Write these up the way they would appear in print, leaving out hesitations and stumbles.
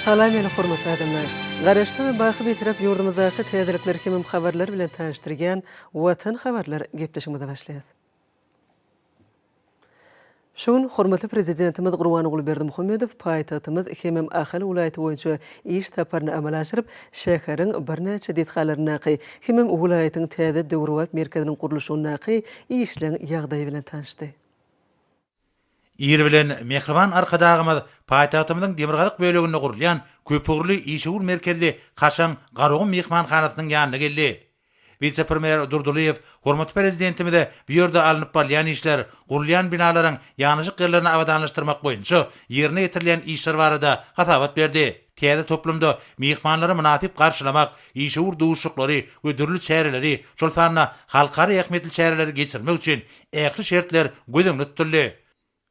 Salam ele hormatly adamlar. Garaşdan baxy bitirip yurdumyzdaky täzelikler kimim habarlar bilen tanıştyrgan Watan habarlar gepleşigimize başlaýas. Şun hormatly prezidentimiz Gurbanogly Berdimuhammedow paýtagtymyz Hemem Ahal welaýaty boýunça iş taparyny amala aşyryp, şäheriň birnäçe detgallaryny Hemem welaýatynyň täze döwrewat merkeziniň gurulşyny işleň ýagdaýy bilen tanışdy. İr bilen mehriban arkadagymyz paýtagtymyzyň demirgalyk bölегinde gurulýan köpügli işuur merkezli Kaşan Garogun mehmanhanasynyň ýanyna geldi. Vice-premier Durduliýew hormatly prezidentimize bu ýerde alınıp barýan işler, gurulýan binalaryň ýanyjyk ýerlerini awadanlaşdyrmak boýunça ýerine ýetirilýän işler barada hatabat berdi. Täze toplumda mehmanlary münasip garşylamak, işuur duşuklary we dürli çäreleri, şol sanna halkary ähmetli çäreleri geçirmek üçin ähli şertler gözüňde tutuldy.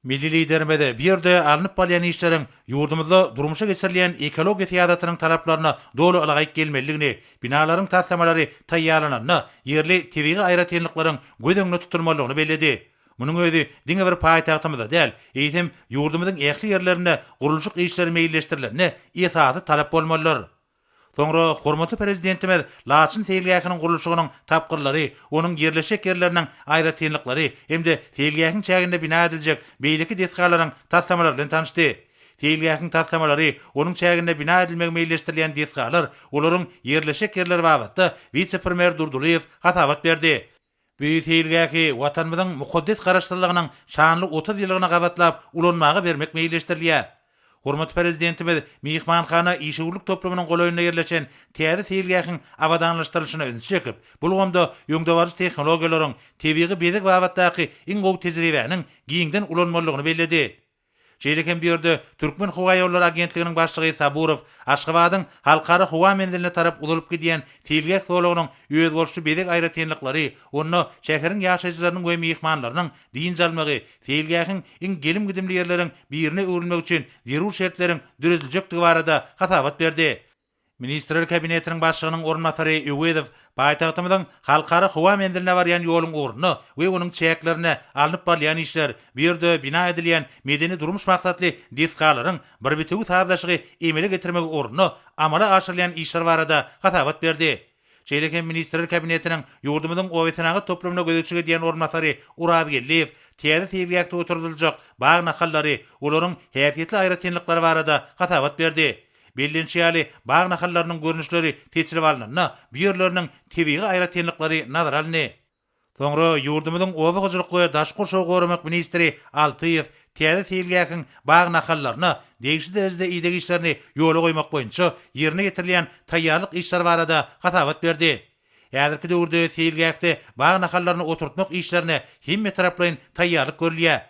Milli liderimize bir yerde alınıp barýan işleriň ýurdumyzda durmuşa geçirilýän ekologiýa täzetynyň talaplaryna dolu alagyp gelmeliligini, binalaryň tassamalary taýýarlananyny, ýerli tebigy aýratynlyklaryň gözüňde tutulmalygyny bellädi. Munyň özi diňe bir paýtagtymyzda däl, eýsem ýurdumyzyň ähli ýerlerinde gurulşyk işleri meýilleşdirilýärni esasy talap bolmalylar. Soňra hormatly prezidentimiz Laçyn Seýilgäkiniň gurulşygynyň tapgyrlary, onuň ýerleşik ýerleriniň aýratynlyklary hemde Seýilgäkiň çäginde bina ediljek beýleki desgalaryň tassamalary bilen tanışdy. Seýilgäkiň tassamalary, onuň çäginde bina edilmek meýilleşdirilýän desgalar, olaryň ýerleşik ýerleri babatda vice-premier Durduliýew hatabat berdi. Bu Seýilgäki watanymyzyň mukaddes garaşdyrlygynyň şanly 30 ýylygyna gabatlap ulanmagy bermek meýilleşdirilýär. Hormatly prezidentimiz mehmanhana işuurluk toplumynyň golaýyna ýerleşen täze Seýilgäkiň awadanlaşdyrylyşyna öňe çekip, bu gamda ýöňdewarys tehnologiýalaryň tebigi bezek babatdaky iň gowy tejribäniň giňden ulanmalygyny bellädi. Şeýlekem bir ýerde Türkmen Howa ýolları agentliginiň başlygy Saburow Aşgabatyň halkary howa menziline tarap uzalyp gidýän Seýilgäk sowlagynyň öz bolşy bezek aýratynlyklary, onu şäheriň ýaşaýjylarynyň we mehmanlarynyň diýin jalmagy, Seýilgäkiň iň gelim gidimli ýerleriň birine öwrülmek üçin zerur şertleriň düreljekdigi barada hatabat berdi. Ministrler kabinetiniň başlygynyň ornmasary Öwedow paýtagtymyzyň halkary howa menziline barýan ýoluň orny we onuň çäklerini alınıp barýan işler, bir ýerde bina edilýän medeni durmuş maksatly desgalaryň bir bitigi sazlaşygy emele getirmek orny amala aşyrylýan işler barada hatabat berdi. Şeýlekem ministrler kabinetiniň ýurdumyzyň owesynagy toplumyna gözükçüge diýen ornmasary Urab Gelliýew täze Seýilgäkde oturdulyjak bag nakallary, olaryň häsiýetli aýratynlyklary barada hatabat berdi. Bellençiyali bag nahallarynyň görnüşleri teçilip alynanyna, bu ýerleriniň tebigi aýratynlyklary nazar alındy. Soňra ýurdumyzyň owagyjylyk we daş gurşaw goramak ministri Altyýew täze Seýilgäkiň bag nahallaryna degişli derejede ýygyk işlerini ýola goýmak boýunça ýerine getirilýän taýýarlyk işler barada hatabat berdi. Häzirki döwürde Seýilgäkde bag nahallaryny oturtmak işlerini hemme taraplaryň taýýarlyk görülýär.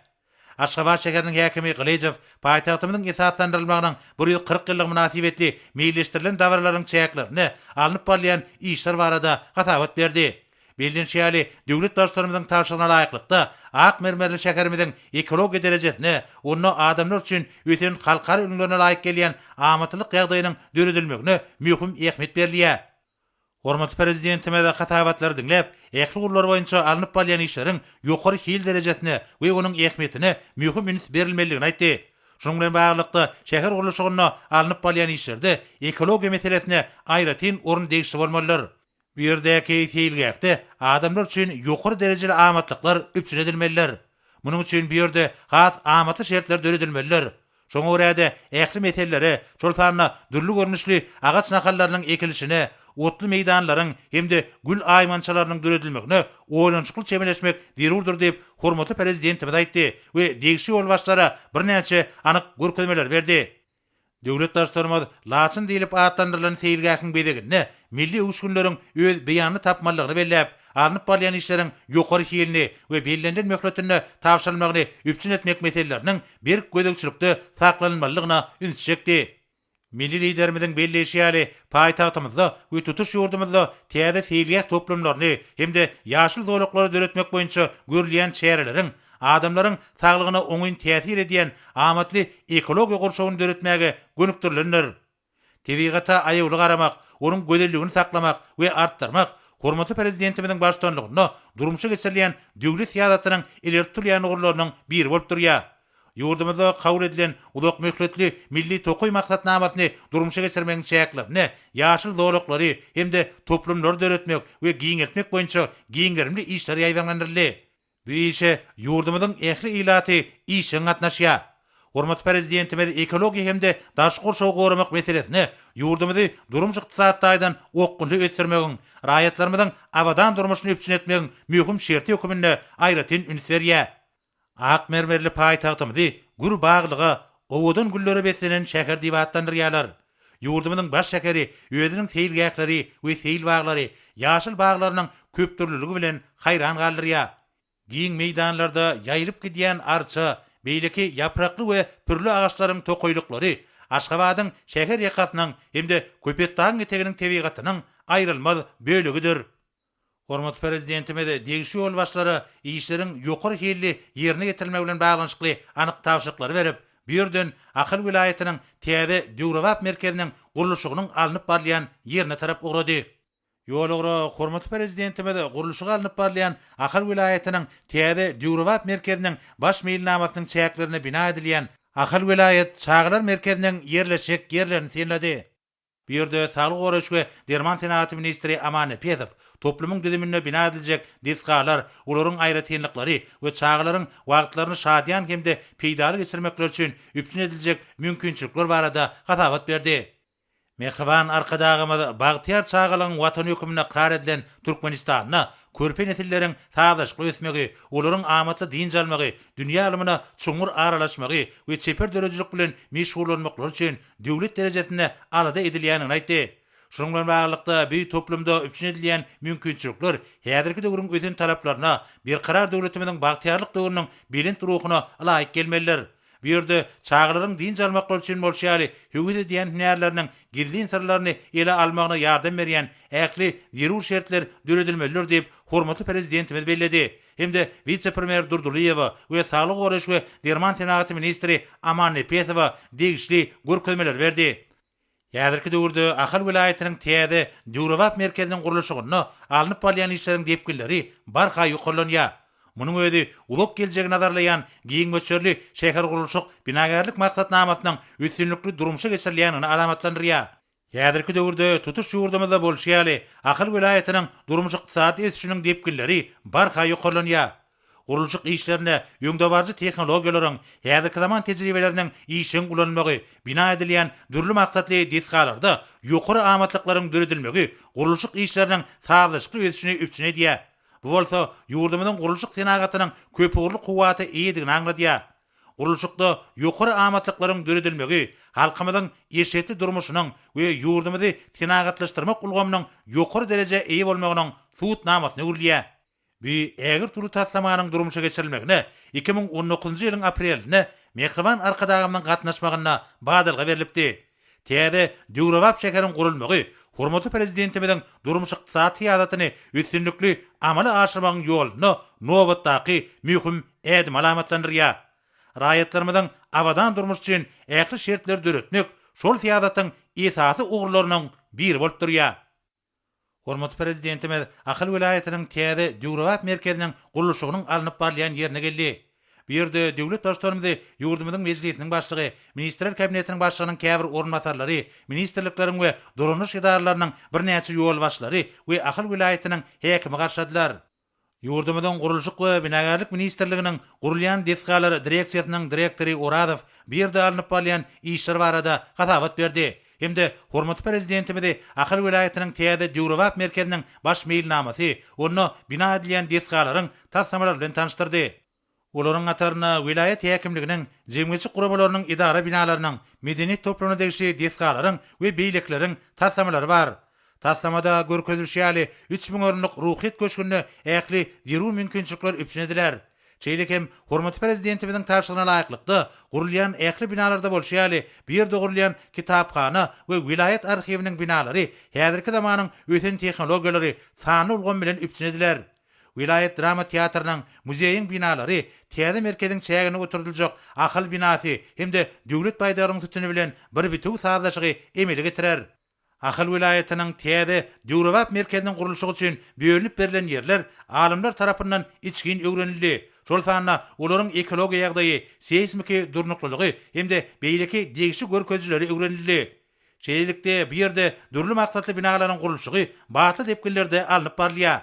Aşgabat şäheriniň häkimi Glejew paýtagtymyzyň esaslandyrylmagynyň 140 ýyllyk münasibetli meýilleşdirilen dawarlaryň çäklerini alınıp barýan işler barada hatabat berdi. Bellençiyali döwlet başlarymyzyň taşygyna laýyklykda ak mermerli şäherimiziň ekologiýa derejesini, onu adamlar üçin öten halkary ünlerine laýyk gelýän amatylyk ýagdaýynyň döredilmegine möhüm ähmiýet berilýär. Hormatly prezidentimize hatabatlar dinlep, ähli gurlar boýunça alınıp barýan işleriň ýokary hil derejesine we onuň ähmiýetine möhüm üns berilmeligini aýtdy. Şonuň bilen baglykda şäher gurulşygyna alınıp barýan işlerde ekologiýa meselesine aýratyn orun degişli bolmalylar. Bu ýerdäki Seýilgäkde adamlar üçin ýokary derejeli amatlyklar üpsün edilmeliler. Munyň üçin bu ýerde has amatly şertler döredilmeliler. Şoňa görä ähli meseleleri, şol sanna dürli görnüşli agaç nakallarynyň ekilişine, otly meýdanlaryň hemde gül aýmançalarynyň döredilmegine oýlançykly çemeleşmek zerurdur diýip hormatly prezidentimiz aýtdy we degişli ýol başlara birnäçe anyk görkezmeler berdi. Döwlet başlarymyz Laçyn diýilip atlandyrylan Seýilgäkiň bezegini, milli uçgunlaryň öz beýanyny tapmalygyny belläp, alınıp barýan işleriň ýokary hilini we bellendirilýän möhletini tapşyrylmagyny üpçün etmek meseleläriniň bir gözükçülükde saklanmalygyna üns çekdi. Milli liderimiziň belleşýäli paýtagtymyzda we tutuş ýurdumyzda täze Seýilgäk toplumlaryny hemde ýaşyl zowlaklary döretmek boýunça görülýän çäreleriň adamlaryň saglygyna oňyn täsir edýän amatly ekologiýa gurşawyny döretmäge gönükdirilenler. Tebigatda aýawly garamak, onuň gözelligini saklamak we artdyrmak hormatly prezidentimiziň başçylygyna durmuşa geçirilýän döwlet siýasatynyň ileri turilýän ugurlarynyň biri bolup durýar. Yurdumyzda kabul edilen ulak möhletli milli tokuy maksatnamasyny durmuşa geçirmeň şäklerini, ýaşyl zowlaklary hemde toplumlary döretmek we giňeltmek boýunça giňerimli işleri ýaýlandyryly. Bu işe yurdumyzyň ähli ilaty işe gatnaşýar. Hormat prezidentimiz ekologiya hemde daş gorşaw goramak meselesini yurdumyzy durmuş ykdysatdaýdan okgunly ösürmegiň, raýatlarymyzyň abadan durmuşyny üpçün etmegiň mühim şerti hökümine aýratyn üns berýär. Ak mermerli paýtagtymyzy gür baglyga, owadan güllere beslenen şäher diýip atlandyrýarlar. Yurdumyzyň baş şäkeri özüniň seýilgäkleri we seýil baglary, ýaşyl baglarynyň köp türlüligi bilen haýran galdyrýar. Giň meýdanlarda ýaýryp gidýän arça, beýleki ýaprakly we pürlü agaçlaryň tokoýlyklary, Aşgabatyň şäher ýakasynyň hemde Köpekdaň eteginiň tebigatynyň aýrylmaz bölegidir. Hormat prezidentimiz degişi ýol başlary işleriň ýokary helli ýerine getirilmegi bilen baglanyşykly anyk tawşyklar berip, bu ýerden Akyl vilayetiniň täze Dewrawap merkeziniň gurulşygynyň alınıp barlayan ýerine tarap ugrady. Ýolagara hormat prezidentimiz gurulşyga alınıp barlayan Akyl vilayetiniň täze Dewrawap merkeziniň baş meýilnamasynyň çäklerini bina edilýän Akyl vilayet çağlar merkeziniň ýerleşik ýerlerini senledi. Bu ýerde Saglyk goraýş we Derman senaty ministri Aman Epezov toplumyň düzümine bina ediljek diskalar, olaryň aýratynlyklary we çağlaryň wagtlaryny şadyan hemde peýdaly geçirmekler üçin üpçün ediljek mümkinçilikler barada gatabat berdi. Mehriban arkadagymyz Bagtyar çağlaryň watan hökümine karar edilen Türkmenistanyna körpe nesilleriň sazlaşyk ösmegi, olaryň amatly din jalmagy, dünýä alymyna çuňur aralaşmagy we çeper dörejilik bilen meşgullanmaklar üçin döwlet derejesinde alada edilýänini aýtdy. Şonuň bilen baglykda bu toplumda üpçün edilýän mümkinçilikler häzirki döwrüň özüň talaplaryna bir karar döwletimiziň bagtyarlyk döwrüniň bilint ruhyna laýyk gelmeliler. Bu ýerde çağlaryň din jalmaklar üçin bolşýaly höwüde diýen hünärleriniň gizlin sirlerini ele almagyna ýardam berýän ähli zerur şertler döredilmeliler diýip hormatly prezidentimiz belledi. Hemde vice-premier Durduliýewa we Saglyk goraýş we Derman senaty ministri Aman Epezowa degişli görkezmeler berdi. Ýazyrky döwürde Akyl vilayetiniň täze Dewrawap merkeziniň gurulşygyny alınıp barlayan işleriň depgilleri barha ýokallanýar. Munyň özi ulak geljegi nazarlayan giň göçerli şäher gurulşyk binagarlyk maksatnamasynyň üstünlikli durmuşa geçirilýänini alamatlandyrýar. Ýazyrky döwürde tutuş ýurdumyzda bolşýaly Akyl vilayetiniň durmuş ykdysady ösüşiniň depgilleri barha ýokallanýar. Gurulşyk işlerine ýöňdebarjy tehnologiýalaryň, häzirki zaman tejribeleriniň işin gulanmagy, bina edilýän dürli maksatly diskalarda ýokary amatlyklaryň döredilmegi gurulşyk işleriniň sazlaşyk ösüşini üpçün edýär. Bu bolsa ýurdumyzyň gurulşyk senagatynyň köpürli kuwaty eýedigini aňladýar. Gurulşykda ýokary amatlyklaryň döredilmegi halkymyzyň ýeşetli durmuşynyň we ýurdumyzy senagatlaşdyrmak ulgamynyň ýokary derece eýe bolmagynyň suwutnamasyny urlýar. Bu ägir turu tassamanyň durmuşa geçirilmegine 2019-njy ýylyň aprelinde Mehriban arkadagymyň gatnaşmagyna badalga berilipdi. Täze Dewrawap şäkeriň gurulmagy hormatly prezidentimiziň durmuş ykdysaty ýadatyny üstünlikli amala aşyrmagyň ýoluny nobatdaky mühim edim alamatlandyrýar. Raýatlarymyzyň abadan durmuş üçin ähli şertler döretmek şol ýadatyň esasy ugurlarynyň biri bolup durýar. Hormatly prezidentimiz Akyl vilayetiniň täze Dewrawap merkeziniň gurulşygynyň alınıp barlayan ýerine geldi. Bu ýerde döwlet başçylarymyzy ýurdumyzyň mejlisiniň başlygy, ministrler kabinetiniň başlygynyň käbir ornmatarlary, ministrlikleriň we durmuş idaralarynyň birnäçe ýol başlary we Akyl vilayetiniň häkimi garşadylar. Ýurdumyzyň gurulşyk we binagarlyk ministrliginiň gurulýan desgalary direksiýasynyň direktori Oradow bu ýerde alınıp barlayan işler barada gatabat berdi. Hemde hormatly prezidentimizi Akyl vilayetiniň täze Dewrawap merkeziniň baş meýilnamasy, onu bina edilýän desgalaryň tassamalary bilen tanışdyrdy. Olaryň ataryna vilayet häkimliginiň, jemgyýetçi guramalarynyň idara binalarynyň, medeniýet toplumyna degişli desgalaryň we beýlekleriň tassamalary bar. Tassamada görkezilýäli 3000 orunluk ruhyet köşkünde ähli zerur mümkinçilikler üpçün ediler. Çeýlekem hormatly prezidentimiziň tarşygyna laýyklykda gurulýan ähli binalarda bolşýaly bir ýerde gurulýan kitapxana we vilayet arxiviniň binalary häzirki zamanyň ösen tehnologiýalary sany ulgam bilen üpçün ediler. Vilayet drama teatrının, muzeyin binaları, täze merkezin çägine götürüljek Akyl binasy hemde döwlet baýdarynyň sütüni bilen bir bituw sazlaşygy emele getirer. Akyl vilayetiniň täze Dewrawap merkeziniň gurulşygy üçin bölünip berilen ýerler alymlar tarapyndan içgin öwrenildi. Şol sanna olaryň ekologiýa ýagdaýy, seismiki durnuklylygy hemde beýleki degişi görkezleri öwrenildi. Şeýlelikde bu ýerde dürli maksatly binalaryň gurulşygy batly tepkilerde alınıp barlýar.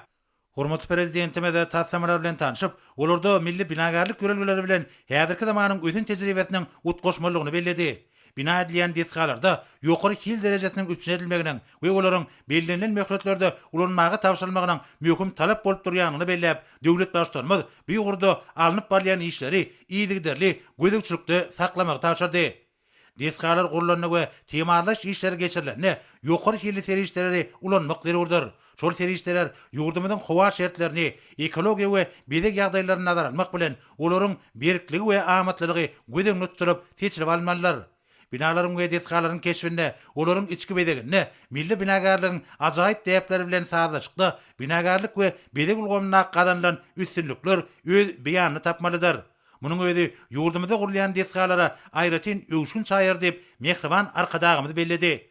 Hormatly prezidentime de tassamalar bilen tanışyp, olarda milli binagarlyk görelgeleri bilen häzirki zamanyň özüň tejribesiniň utgoşmalygyny belledi. Bina edilen disgalarda ýokary hil derejesiniň üpsün edilmeginiň we olaryň bellenlen möhletlerde ulanmagy tapşyrylmagynyň möhüm talap bolup durýanyny belläp, döwlet başlarymyz bu ýurda alınıp barýan işleri iýdigderli gözükçülükde saklamagy tapşyrdy. Disgalar gurulanyny we temarlaş işleri geçirilenine ýokary hilli serişleri ulanmak zerurdur. Şol serişler ýurdumyzyň howa şertlerini, ekologiýa we bedek ýagdaýlaryny nazara almak bilen olaryň berkligi we amatlylygy gözeňde tutulyp seçilip almalylar. Binalaryň we disgalaryň keşfinde olaryň içki bedegine milli binagarlygyň ajaýyp täpleri bilen sazyşykda binagarlyk we bedek ulgamyna gazanylan üstünlükler öz beýanyny tapmalydyr. Munyň özi ýurdumyzda gurulýan disgalara aýratyn öwşün çaýar diýip mehriban arkadagymyzy belledi.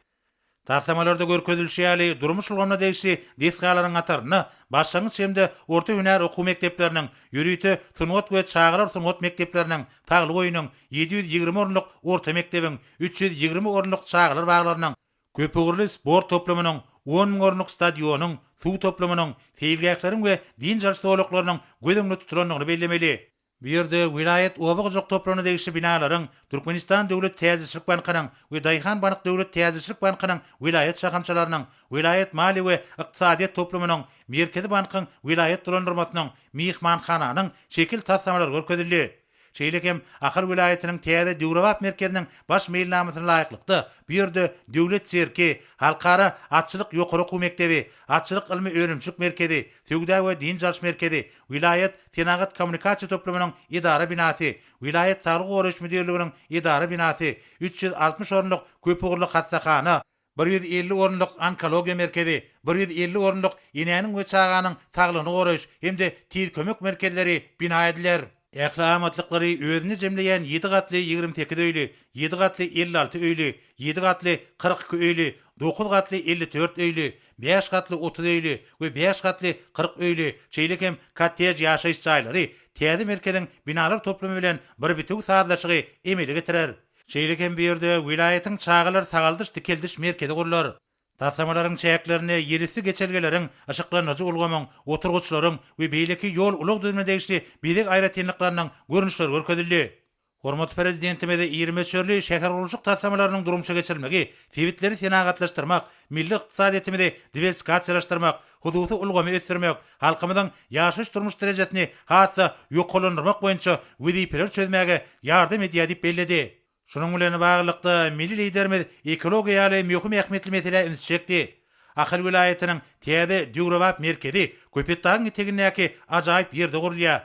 Tassamalarda görkezilýäli durmuş ulgamna degişli disgalaryň ataryny başlangyç hemde orta hünär okuw mekdepleriniň ýürüýte sungat we çağırar sungat mekdepleriniň taglyk oýunyň 720 orunluk orta mekdebiň 320 orunluk çağılar baglarynyň köpügürli sport toplamynyň 10 orunluk stadionyň suw toplamynyň feýilgäkleriň we din jarşyklarynyň gözeňde tutulanlygyny bellemeli. Bu ýerde wilayet obagyjak toplanyny degişli binalaryň Türkmenistan Döwlet Täzesiçlik Bankynyň we Daýhan Bank Döwlet Täzesiçlik Bankynyň wilayet şahamçylarynyň wilayet mali we ykdysadyýat toplamynyň Merkezi Bankyň wilayet durandyrmasynyň mihmanhananyň şekil tassamalar görkezildi. Şeýlekem Ahar wilayetiniň Täze Döwrewap merkeziniň baş meýilnamasyna laýyklykda bu ýerde döwlet serki, halkara atçylyk ýokary okuw mekdebi, atçylyk ilmi öwrümçilik merkezi, söwda we din jarş merkezi, wilayet tenagat kommunikasiýa toplamynyň idara binasy, wilayet saglyk goraş müdirliginiň idara binasy, 360 orunluk köpügürli hassahana, 150 orunluk onkologiýa merkezi, 150 orunluk ýeneňiň we çağanyň saglygyny goraş hemde tiz kömek merkezleri bina ediler. Ähli amatlykları özüni jemleýän 7 gatly 28 öýli, 7 gatly 56 öýli, 7 gatly 42 öýli, 9 gatly 54 öýli, 5 gatly 30 öýli we 5 gatly 40 öýli çeýlekem kottej ýaşaýyş çaýlary täze merkeziň binalar toplamy bilen bir bitiw saýlaşygy emeli getirer. Çeýlekem bir ýerde wilayetiň çağalar sagaldyş dikeldiş merkezi gurular. Tassamalaryň çäklerini ýerisi geçelgeleriň, aşyklanajy ulgamyň, oturguçlaryň we beýleki ýol ulug düzme degişli bedek aýratynlyklarynyň görnüşleri görkezildi. Hormatly prezidentime de 20 şörli şäher gurulşyk tassamalarynyň durumça geçirilmegi, tebitleri senagatlaşdyrmak, milli ykdysadyýetimizi diversifikasiýalaşdyrmak, hususy ulgamy ösdürmek, halkymyzyň ýaşaýyş durmuş derejesini hassa ýokalandyrmak boýunça wezipeler çözmäge ýardam edýär diýip belledi. Şunun bilen baglykda milli liderimiz ekologiýaly möhüm ähmiýetli mesele ünsçekdi. Ahar wilayetiniň Täze Döwrewap merkezi Köpetdagyň etegindäki ajaýyp ýerde gurulýar.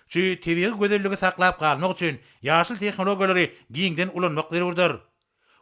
Şu tebigi gözelligi saklap galmak üçin ýaşyl tehnologiýalary giňden ulanmak zerurdur.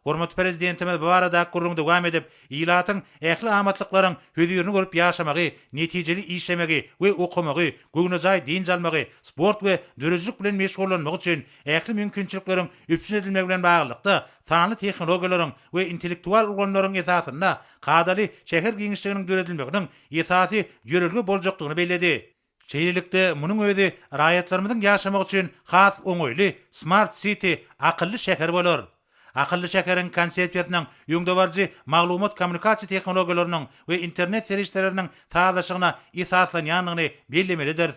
Hormatly prezidentimiz bu arada gurrundy dowam edip, ýylatyň ähli amatlyklaryň höýürini görüp ýaşamagy, netijeli işlemegi we okumagy, göwnüjay din jalmagy, sport we dürüjlük bilen meşgullanmak üçin ähli mümkinçilikleriň üpsün edilmegi bilen baglykda sanly tehnologiýalaryň we intellektual ulgamlaryň esasynda gadaly şäher giňişliginiň döredilmeginiň esasy ýörelge boljakdygyny belledi. Çeýlelikde munyň özi raýatlarymyzyň ýaşamak üçin has oňoýly smart city akylly şäher bolar. Akıllı şäheriň konsepsiýasynyň ýöňdebarjy maglumat kommunikasiýa tehnologiýalarynyň we internet serişleriniň taýdaşygyna esaslanýanyny bellemelidir.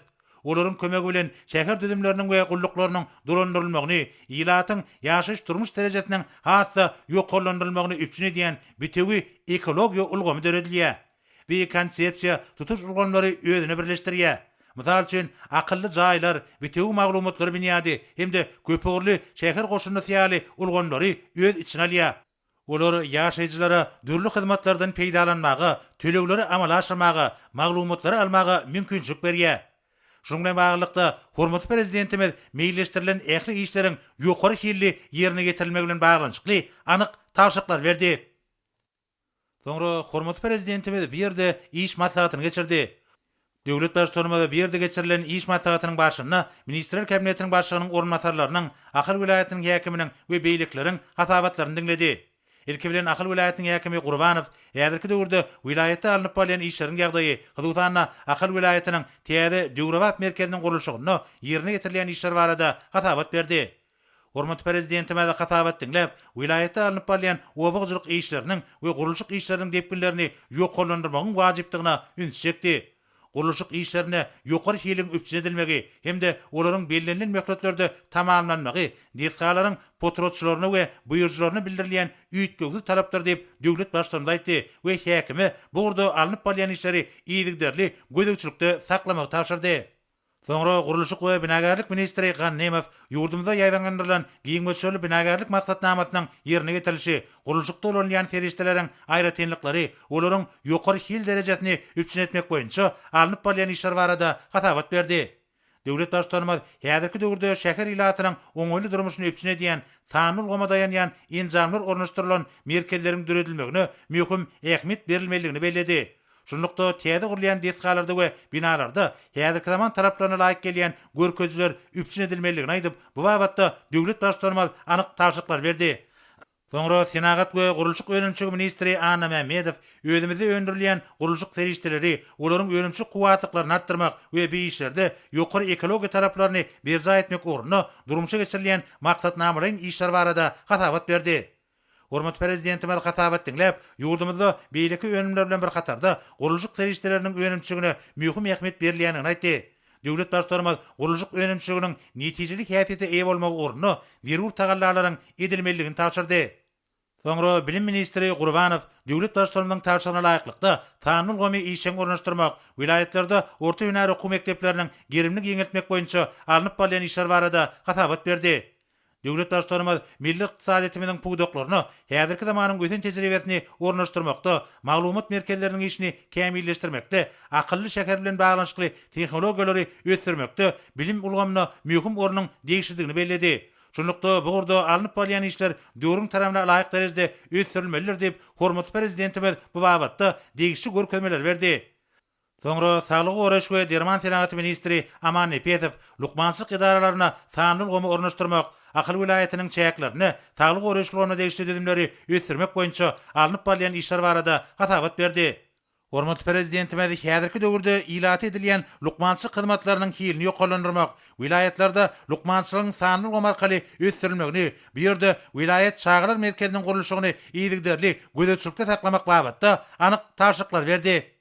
Olaryň kömegi bilen şäher düzümleriniň we gulluklariniň durandyrylmagyny, ýylatyň ýaşaýyş durmuş derejesiniň hassa ýokalandyrylmagyny üpsün edýän bitiwi ekologiýa ulgamy döredilýär. Bu konsepsiýa tutuş ulgamlary özüne birleşdirýär. Mysal üçin akylly jaýlar bitiw maglumatlary binýady hemde köpügürli şäher goşuny ýaly ulgamlary öz içine alýar. Olar ýaşaýjylara dürli hyzmatlardan peýdalanmagy, tölegleri amala aşyrmagy, maglumatlary almagy mümkinçilik berýär. Şunun bilen baglykda hormatly prezidentimiz meýilleşdirilen ähli işleriň ýokary hilli ýerine getirilmegi bilen baglançykly anyk tawşyklar berdi. Soňra hormatly prezidentimiz bir ýerde iş maslahatyny geçirdi. Döwlet başçylygyna bir ýerde geçirilen iş maslahatynyň başlygyna ministrler kabinetiniň başlygynyň orunmasarlarynyň, Ahar wilayetiniň häkiminiň we beýlekleriň hasabatlaryny dinledi. Ilki bilen Ahal vilayetiniň häkimi Gurbanow häzirki döwürde vilayetde alınıp bolýan işleriň ýagdaýy hyzutanyna Ahal vilayetiniň täze döwrewap merkeziniň gurulşygyny ýerine getirilen işler barada hatabat berdi. Hormat prezidentime de hatabat dinläp, vilayetde alınıp bolýan obagçylyk işleriniň we gurulşyk işleriniň depkinlerini ýoklandyrmagyň wajypdygyna üns çekdi. Gurulşyk işlerine ýokary hiliň öpçün edilmegi hemde olaryň bellenlen möhletlerde tamamlanmagy, deskalaryň potrotçylaryny we buyurjylaryny bildirilýän üýtgözi talaplar diýip döwlet başçylygy aýtdy we häkimi bu urda alınıp bolýan işleri iýdigderli gödäwçilikde saklamagy tapşyrdy. Soňra Gurulşyk we Binagarlyk ministri Gannemow ýurdumyzda ýaýdandyrılan giň möçeli binagarlyk maksatnamasynyň ýerine getirilişi, gurulşykda bolan ferişdeleriň aýratynlyklary, olaryň ýokary hil derejesini üpçün etmek boýunça alınıp bolýan işler barada hatabat berdi. Döwlet başçylarymyz häzirki döwürde şäher ilatynyň oňoýly durmuşyny üpçün edýän, sanyl goma daýanýan injamlar ornaşdyrylan merkezleriň düredilmegine möhüm ähmiýet berilmeligini belledi. Şunlukda täze gurulýan deskalarda we binalarda häzirki zaman taraplarına laýyk gelýän görkezler üpçün edilmeligini aýdyp, bu babatda döwlet başçylarymyz anyk taşyklar berdi. Soňra Senagat we Gurulşyk öňümçi ministri Anna Mehmedow özümizde öndürilýän gurulşyk ferişdeleri, olaryň öňümçi kuwatlyklaryny artdyrmak we bu işlerde ýokary ekologiýa taraplaryny berza etmek ugruna durmuşa geçirilýän maksatnamalaryň işler barada hatabat berdi. Hormat prezidentime hatabat dinläp, ýurdumyzda beýleki önümler bilen bir katarda gurulşyk ferişdeleriniň önümçigine möhüm ähmiýet berilýänini aýtdy. Döwlet başçylarymyz gurulşyk önümçiginiň netijelik häsiýete eýe bolmagy ugruna berur tagallalaryň edilmeligini tapşyrdy. Soňra bilim ministri Gurbanow döwlet başçylarynyň tapşyrygyna laýyklykda sanyl gomy işleň ornaşdyrmak, vilayetlerde orta ýönäri okuw mekdepleriniň gerimlik ýeňeltmek boýunça alınıp bolýan işler barada hatabat berdi. Döwlet başçylarymyz milli ykdysadyýetimiziň puwdoklaryny häzirki zamanyň gösen tejribesini ornaşdyrmakda, maglumat merkezleriniň işini kämilleşdirmekde, akylly şäher bilen baglanyşykly tehnologiýalary ösdürmekde bilim ulgamyna möhüm ornuň degişdirdigini belledi. Şunlukda bu urda alınıp bolýan işler döwrüň tarapyna laýyk derejede ösdürilmelidir diýip hormat prezidentimiz bu babatda degişli görkezmeler berdi. Soňra Saglyk Goraş we Derman Senaty ministri Aman Nepetov lukmançylyk idaralaryna sanyl gomy ornaşdyrmak, Ahal vilayetiniň çäklerini, Saglyk Goraşlygyna degişli düzümleri ösdürmek boýunça alınıp bolýan işler barada hatabat berdi. Hormat prezidentimiz häzirki döwürde ilat edilýän lukmançylyk hyzmatlarynyň hilini ýoklandyrmak, vilayetlerde lukmançylygyň sanyl gomy arkaly ösdürilmegini, bu ýerde vilayet çağlar merkeziniň gurulşygyny iýdigderli gödäwçilikde saklamak babatda anyk taşyklar berdi.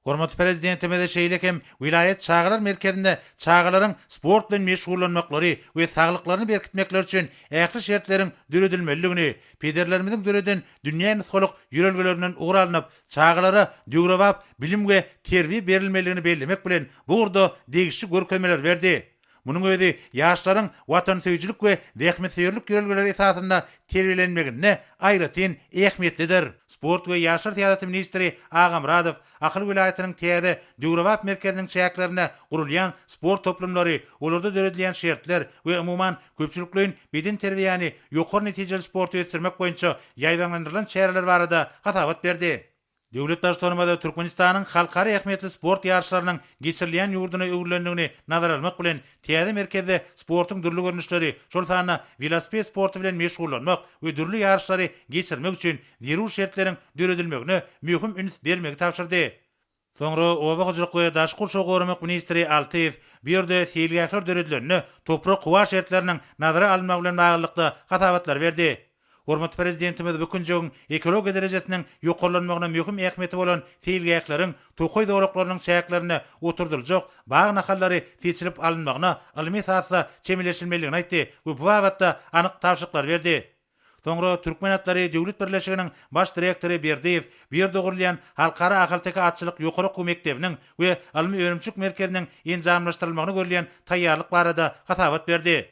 Hormat prezidentimiz şeýlekem vilayet çağlar merkezinde çağlaryň sport bilen meşgullanmaklary we saglyklaryny berkitmekler üçin ähli şertleriň düredilmeligini, pederlerimiziň düreden dünýä nusgalyk ýörelgelerinden ugralanyp çağlara döwrewap bilim we terbiýe berilmeligini bellemek bilen bu urda degişli görkezmeler berdi. Munun özi ýaşlaryň watansöýçilik we dähmetseýerlik ýörelgeleri esasynda terbiýelenmegine aýratyn ähmiýetlidir. Sport we ýaşlar täze ministri Agam Radow Ahal vilayetiniň täze döwrewap merkeziniň çäklerine gurulýan sport toplumlary, olarda döredilýän şertler we umuman köpçülikliň beden terbiýany ýokary netijeli sport ösdürmek boýunça ýaýdanlandyrylan çäreler barada hatabat berdi. Döwlet başçylarymyz Türkmenistanyň halkara ähmiýetli sport ýarşlarynyň geçirilýän ýurduny öwrülendigini nazara almak bilen täze merkezde sportyň dürli görnüşleri, şol sanyna velosiped sporty bilen meşgullanmak we dürli ýarşlary geçirmek üçin zerur şertleriň düredilmegine möhüm üns bermegi tapşyrdy. Soňra obagçylyk we daş gurşagy goramak ministri Alteýew bir ýerde seýilgäkler düredilenini toprak guwa şertleriniň nazara alınmagy bilen baglykda hatabatlar berdi. Hormat prezidentimiz bükünjüň ekologiýa derejesiniň ýokarlanmagyna möhüm ähmiýeti bolan seýilgäkleriň tokoý dowlaklarynyň çäklerine oturdyrjak bagy nahallary seçilip alınmagyna ilmi esasda çemeleşilmeligini aýtdy we bu babatda anyk tapşyklar berdi. Soňra Türkmenatlary döwlet birleşiginiň baş direktori Berdiýew bir ýerde gurulýan halkara ahalteka atçylyk ýokary okuw mektebiniň we ilmi öňümçük merkeziniň enjamlaşdyrylmagyny görülýän taýýarlyk barada hatabat berdi.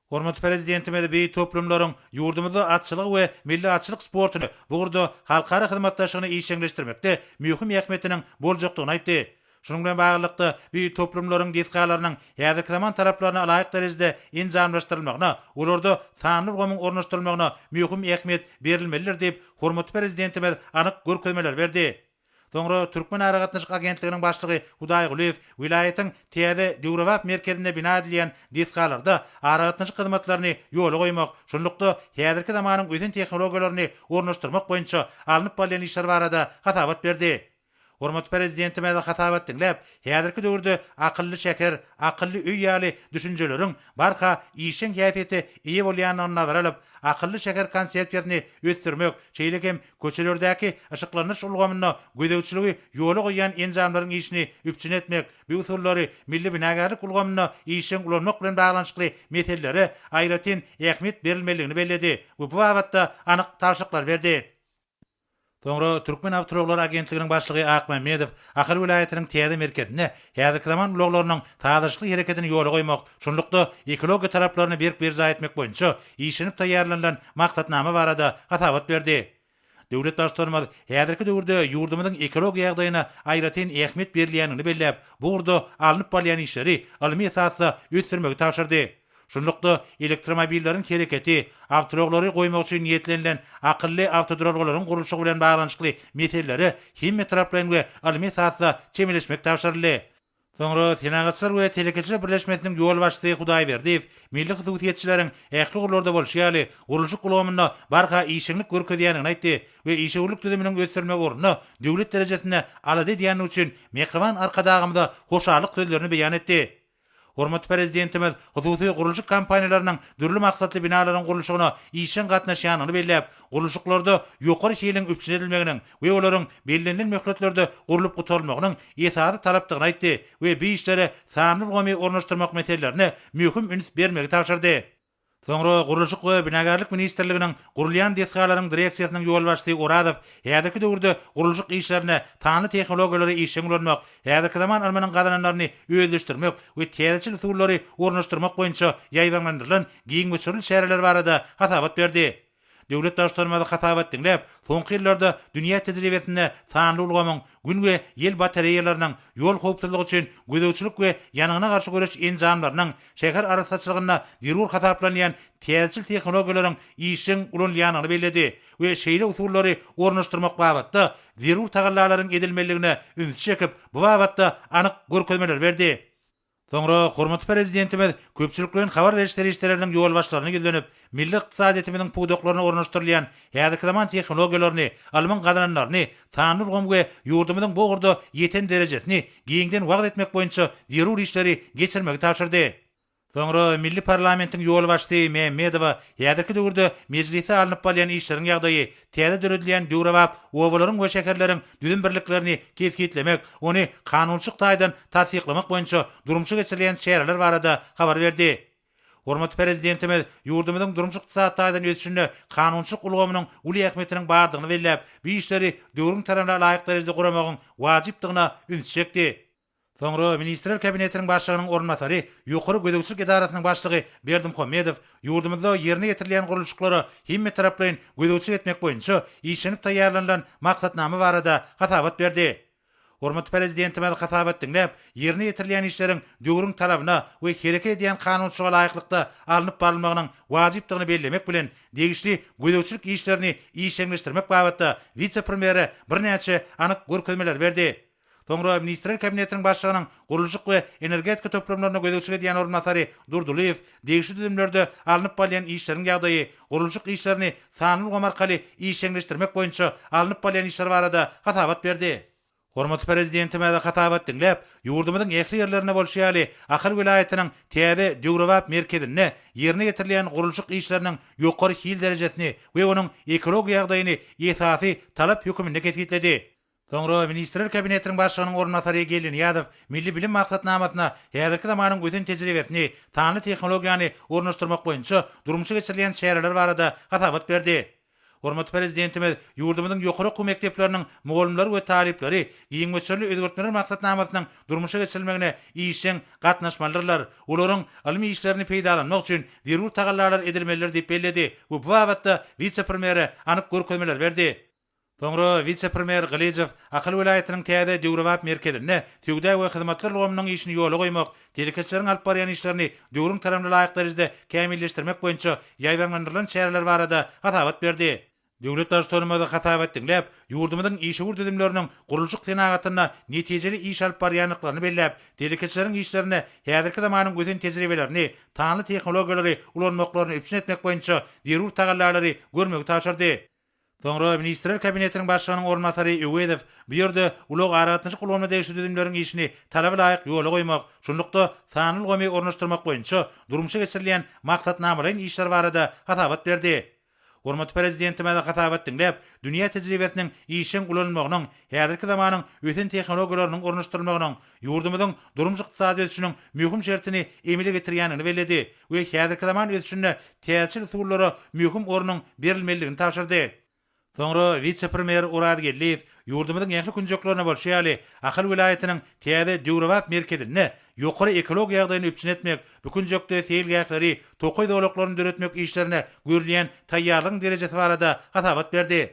Hormat prezidentimiz beý toplumlaryň ýurdumyzda atçylyk we milli atçylyk sportyny bu urda halkara hyzmatdaşlygyny işleňleşdirmekde möhüm ähmiýetiniň boljakdygyny aýtdy. Şunun bilen baglykda beý toplumlaryň deskalarynyň häzirki zaman taraplaryna laýyk derejede enjamlaşdyrylmagyna, olarda sanyl gomyň ornaşdyrylmagyna möhüm ähmiýet berilmelidir diýip hormat prezidentimiz anyk görkezmeler berdi. Soňra Türkmen Aragatnaşyk agentliginiň başlygy Hudaý Guliýew vilayatyň Täze Döwrewap merkezinde bina edilen diskalarda aragatnaşyk hyzmatlaryny ýola goýmak, şonlukda häzirki zamanyň öýdün tehnologiýalaryny ornaşdyrmak boýunça alınıp bolýan işler barada hatabat berdi. Hormat prezidenti mäze hatabat dinläp, häzirki döwürde akylly şeker, akylly öý ýaly düşünjeleriň barha işin käýfiýeti iyi bolýanyny nazara alyp, akylly şeker konsepsiýasyny ösdürmek, şeýlekem köçelerdäki ışıklanyş ulgamyna gödäwçiligi ýola goýan enjamlaryň işini üpçün etmek, bu usullary milli binagarlyk ulgamyna işin ulanmak bilen baglanyşykly meselelere aýratyn ähmiýet berilmeligini belledi. Bu wagtda anyk tawşyklar berdi. Soňra Türkmen Awtomobil Agentliginiň başlygy Akmamedov Ahar vilayatynyň Täze merkezine häzirki zaman ulaglarynyň taýdançly hereketini ýola goýmak, şonlukda ekologiýa taraplaryny berip etmek boýunça işlenip taýýarlanan maksatnama barada hatabat berdi. Döwlet başlarymyz häzirki döwürde ýurdumyzyň ekologiýa ýagdaýyna aýratyn ähmiýet berilýänini belläp, bu urda alınıp bolýan işleri almy esasda ösdürmegi tapşyrdy. Şonlukda elektromobilleriň hereketi, awtolary goýmak üçin niýetlenilen akylly awtodurargalaryň gurulşy bilen baglanyşykly meseleleri hemme taraplarynga almy esasda çemeleşmek tapşyryldy. Soňra Senagatçylar we Telekeçiler Birleşmesiniň ýol başçysy Hudaý Berdiýew milli hyzmatçylaryň ähli gurullarda bolşýaly gurulşy gulamyna barha işinlik görkezýänini aýtdy we işewlik düzüminiň ösdürmek ornuny döwlet derejesinde alady diýen üçin mehriban arkadagymda hoşarlyk sözlerini beýan etdi. Hormat prezidentimiz hususy gurulşy kampaniýalarynyň dürli maksatly binalaryň gurulşygyna işin gatnaşýanyny belläp, gurulşyklarda ýokary şeýleň üpçün edilmeginiň we olaryň bellenlen möhletlerde gurulup gutalmagynyň esasy talapdygyny aýtdy we bu işlere sanly gomy ornaşdyrmak meselelerini möhüm üns bermegi tapşyrdy. Soňra Gurulşyk we Binagarlyk ministrliginiň gurulýan deskalaryň direksiýasynyň ýol başçysy Oradow häzirki döwürde gurulşyk işlerine tany tehnologiýalary işin ulanmak, häzirki zaman almanyň gadananlaryny öýleşdirmek we täzeçil usullary ornaşdyrmak boýunça ýaýdanlandyrylan giň göçürül şäherler barada hatabat berdi. Döwlet başlarymyz hatabat dinläp, soňky ýyllarda dünýä tejribesinde sanly ulgamyň gün we ýel batareyalarynyň ýol howpsuzlygy üçin gödäwçilik we ýanyňyna garşy göreş enjamlarynyň şäher arasaçylygyna ýerur hataplanýan täzeçil tehnologiýalaryň işin ulanýanyny belledi we şeýle usullary ornaşdyrmak babatda ýerur tagallalaryň edilmeligine üns çekip bu babatda anyk görkezmeler berdi. Soňra hormatly prezidentimiz köpçülik bilen habar berişleri işleriniň ýol başlaryny gözlenip, milli ykdysadyetimiziň puwdoklaryny ornaşdyrylýan häzirki zaman tehnologiýalaryny, alman gadananlaryny, sanly ulgam we ýurdumyzyň bu urda ýeten derejesini giňden wagt etmek boýunça ýerur işleri geçirmegi tapşyrdy. Soňra milli parlamentiň ýol başçysy Mehmedowa häzirki döwürde mejlise alınıp bolýan işleriň ýagdaýy, täze döredilýän döwrewap, owalaryň we şekerleriň düzüm birliklerini kesgitlemek, ony kanunçyk taýdan tasdiklamak boýunça durumçy geçirilýän şäherler barada habar berdi. Hormatly prezidentimiz ýurdumyzyň durumçy ykdysat taýdan ötüşinde kanunçyk ulgamynyň uly ähmiýetiniň bardygyny belläp, bu işleri döwrüň tarapyna laýyk derejede guramagyň wajypdygyna üns çekdi. Soňra Ministrler Kabinetiniň başlygynyň ornatary, ýokary gödäwçilik idarasynyň başlygy Berdimhomedow ýurdumyzda ýerine ýetirilýän gurulşyklary hemme taraplaryn gödäwçilik etmek boýunça işlenip taýýarlanan maksatnama barada hatabat berdi. Hormatly prezidentimiz hatabat dinläp, ýerine ýetirilýän işleriň döwrüň tarapyna we hereket edýän kanunçyga laýyklykda alınıp barylmagynyň wajypdygyny bellemek bilen degişli gödäwçilik işlerini işleňleşdirmek babatda vice-premieri birnäçe anyk görkezmeler berdi. Soňra Ministrler Kabinetiniň başlygynyň gurulşyk we energetika toplamlaryna gödäwçilik edýän ornatary Durduliýew degişli düzümlerde alınıp bolýan işleriň ýagdaýy, gurulşyk işlerini sanly ulgam arkaly işleňleşdirmek boýunça alınıp bolýan işler barada hatabat berdi. Hormatly prezidentimiz hatabat dinläp, ýurdumyzyň ähli ýerlerine bolşýaly Ahar vilayatynyň Täze Döwrewap merkezine ýerine ýetirilýän gurulşyk işleriniň ýokary hil derejesini we onuň ekologiýa ýagdaýyny esasy talap hökümine kesgitledi. Soňra Ministrler Kabinetiniň başlygynyň ornatary Gelin Ýadow milli bilim maksatnamasyna häzirki zamanyň öýdün tejribesini, tany tehnologiýany ornaşdyrmak boýunça durumçy geçirilýän şäherler barada hatabat berdi. Hormatly prezidentimiz ýurdumyzyň ýokary okuw mekdepleriniň mugallimleri we talipleri giň göçürli özgertmeler maksatnamasynyň durmuşa geçirilmegine işin gatnaşmalylar, olaryň almy işlerini peýdalanmak üçin zerur tagallar edilmeler diýip belledi. Bu babatda vice-premieri anyk görkezmeler berdi. Soňra vice-premier Galijew Ahal vilayatynyň Täze Döwrewap merkezine tügde we hyzmatlar ulgamynyň işini ýola goýmak, telekeçleriň alyp barýan işlerini döwrüň tarapyna laýyk derejede kämilleşdirmek boýunça ýaýdanlandyrylan şäherler barada hatabat berdi. Döwlet başçylygymyzy hatap etdiňläp, ýurdumyzyň işiwur düzümleriniň gurulşyk senagatyna netijeli iş alyp barýanlyklaryny belläp, telekeçileriň işlerini häzirki zamanyň gözen tejribelerini, taňly tehnologiýalary ulanmaklaryny üpsün etmek boýunça derur tagallalary görmegi taşardy. Soňra Ministrler Kabinetiniň başlygynyň ornatary Öwedew bu ýerde ulug aragatynjy kullanma degişli düzümleriň işini talaba laýyk ýola goýmak, şonlukda sanyl gomy ornaşdyrmak boýunça durmuşa geçirilýän maksatnamalaryň işleri barada hatabat berdi. Hormat prezidentime de hatap etdiňläp, dünýä tejribesiniň işin ulanmagynyň, häzirki zamanyň ösen tehnologiýalarynyň ornaşdyrylmagynyň ýurdumyzyň durmuş ykdysady ösüşiniň möhüm şertini emile getirýänini bellädi we häzirki zaman ösüşine täsir usullary möhüm ornuň berilmeligini taşyrdy. Soňra vice-premier Urad Gelliýew ýurdumyzyň ýakly günjoklaryna bolşýaly Ahal vilayetiniň täze döwrewap merkezine ýokary ekologiýa ýagdaýyny üpsün etmek, bu günjokda seýilgäkleri, tokoý dowlaklaryny döretmek işlerine görülen taýýarlygyň derejesi barada hatabat berdi.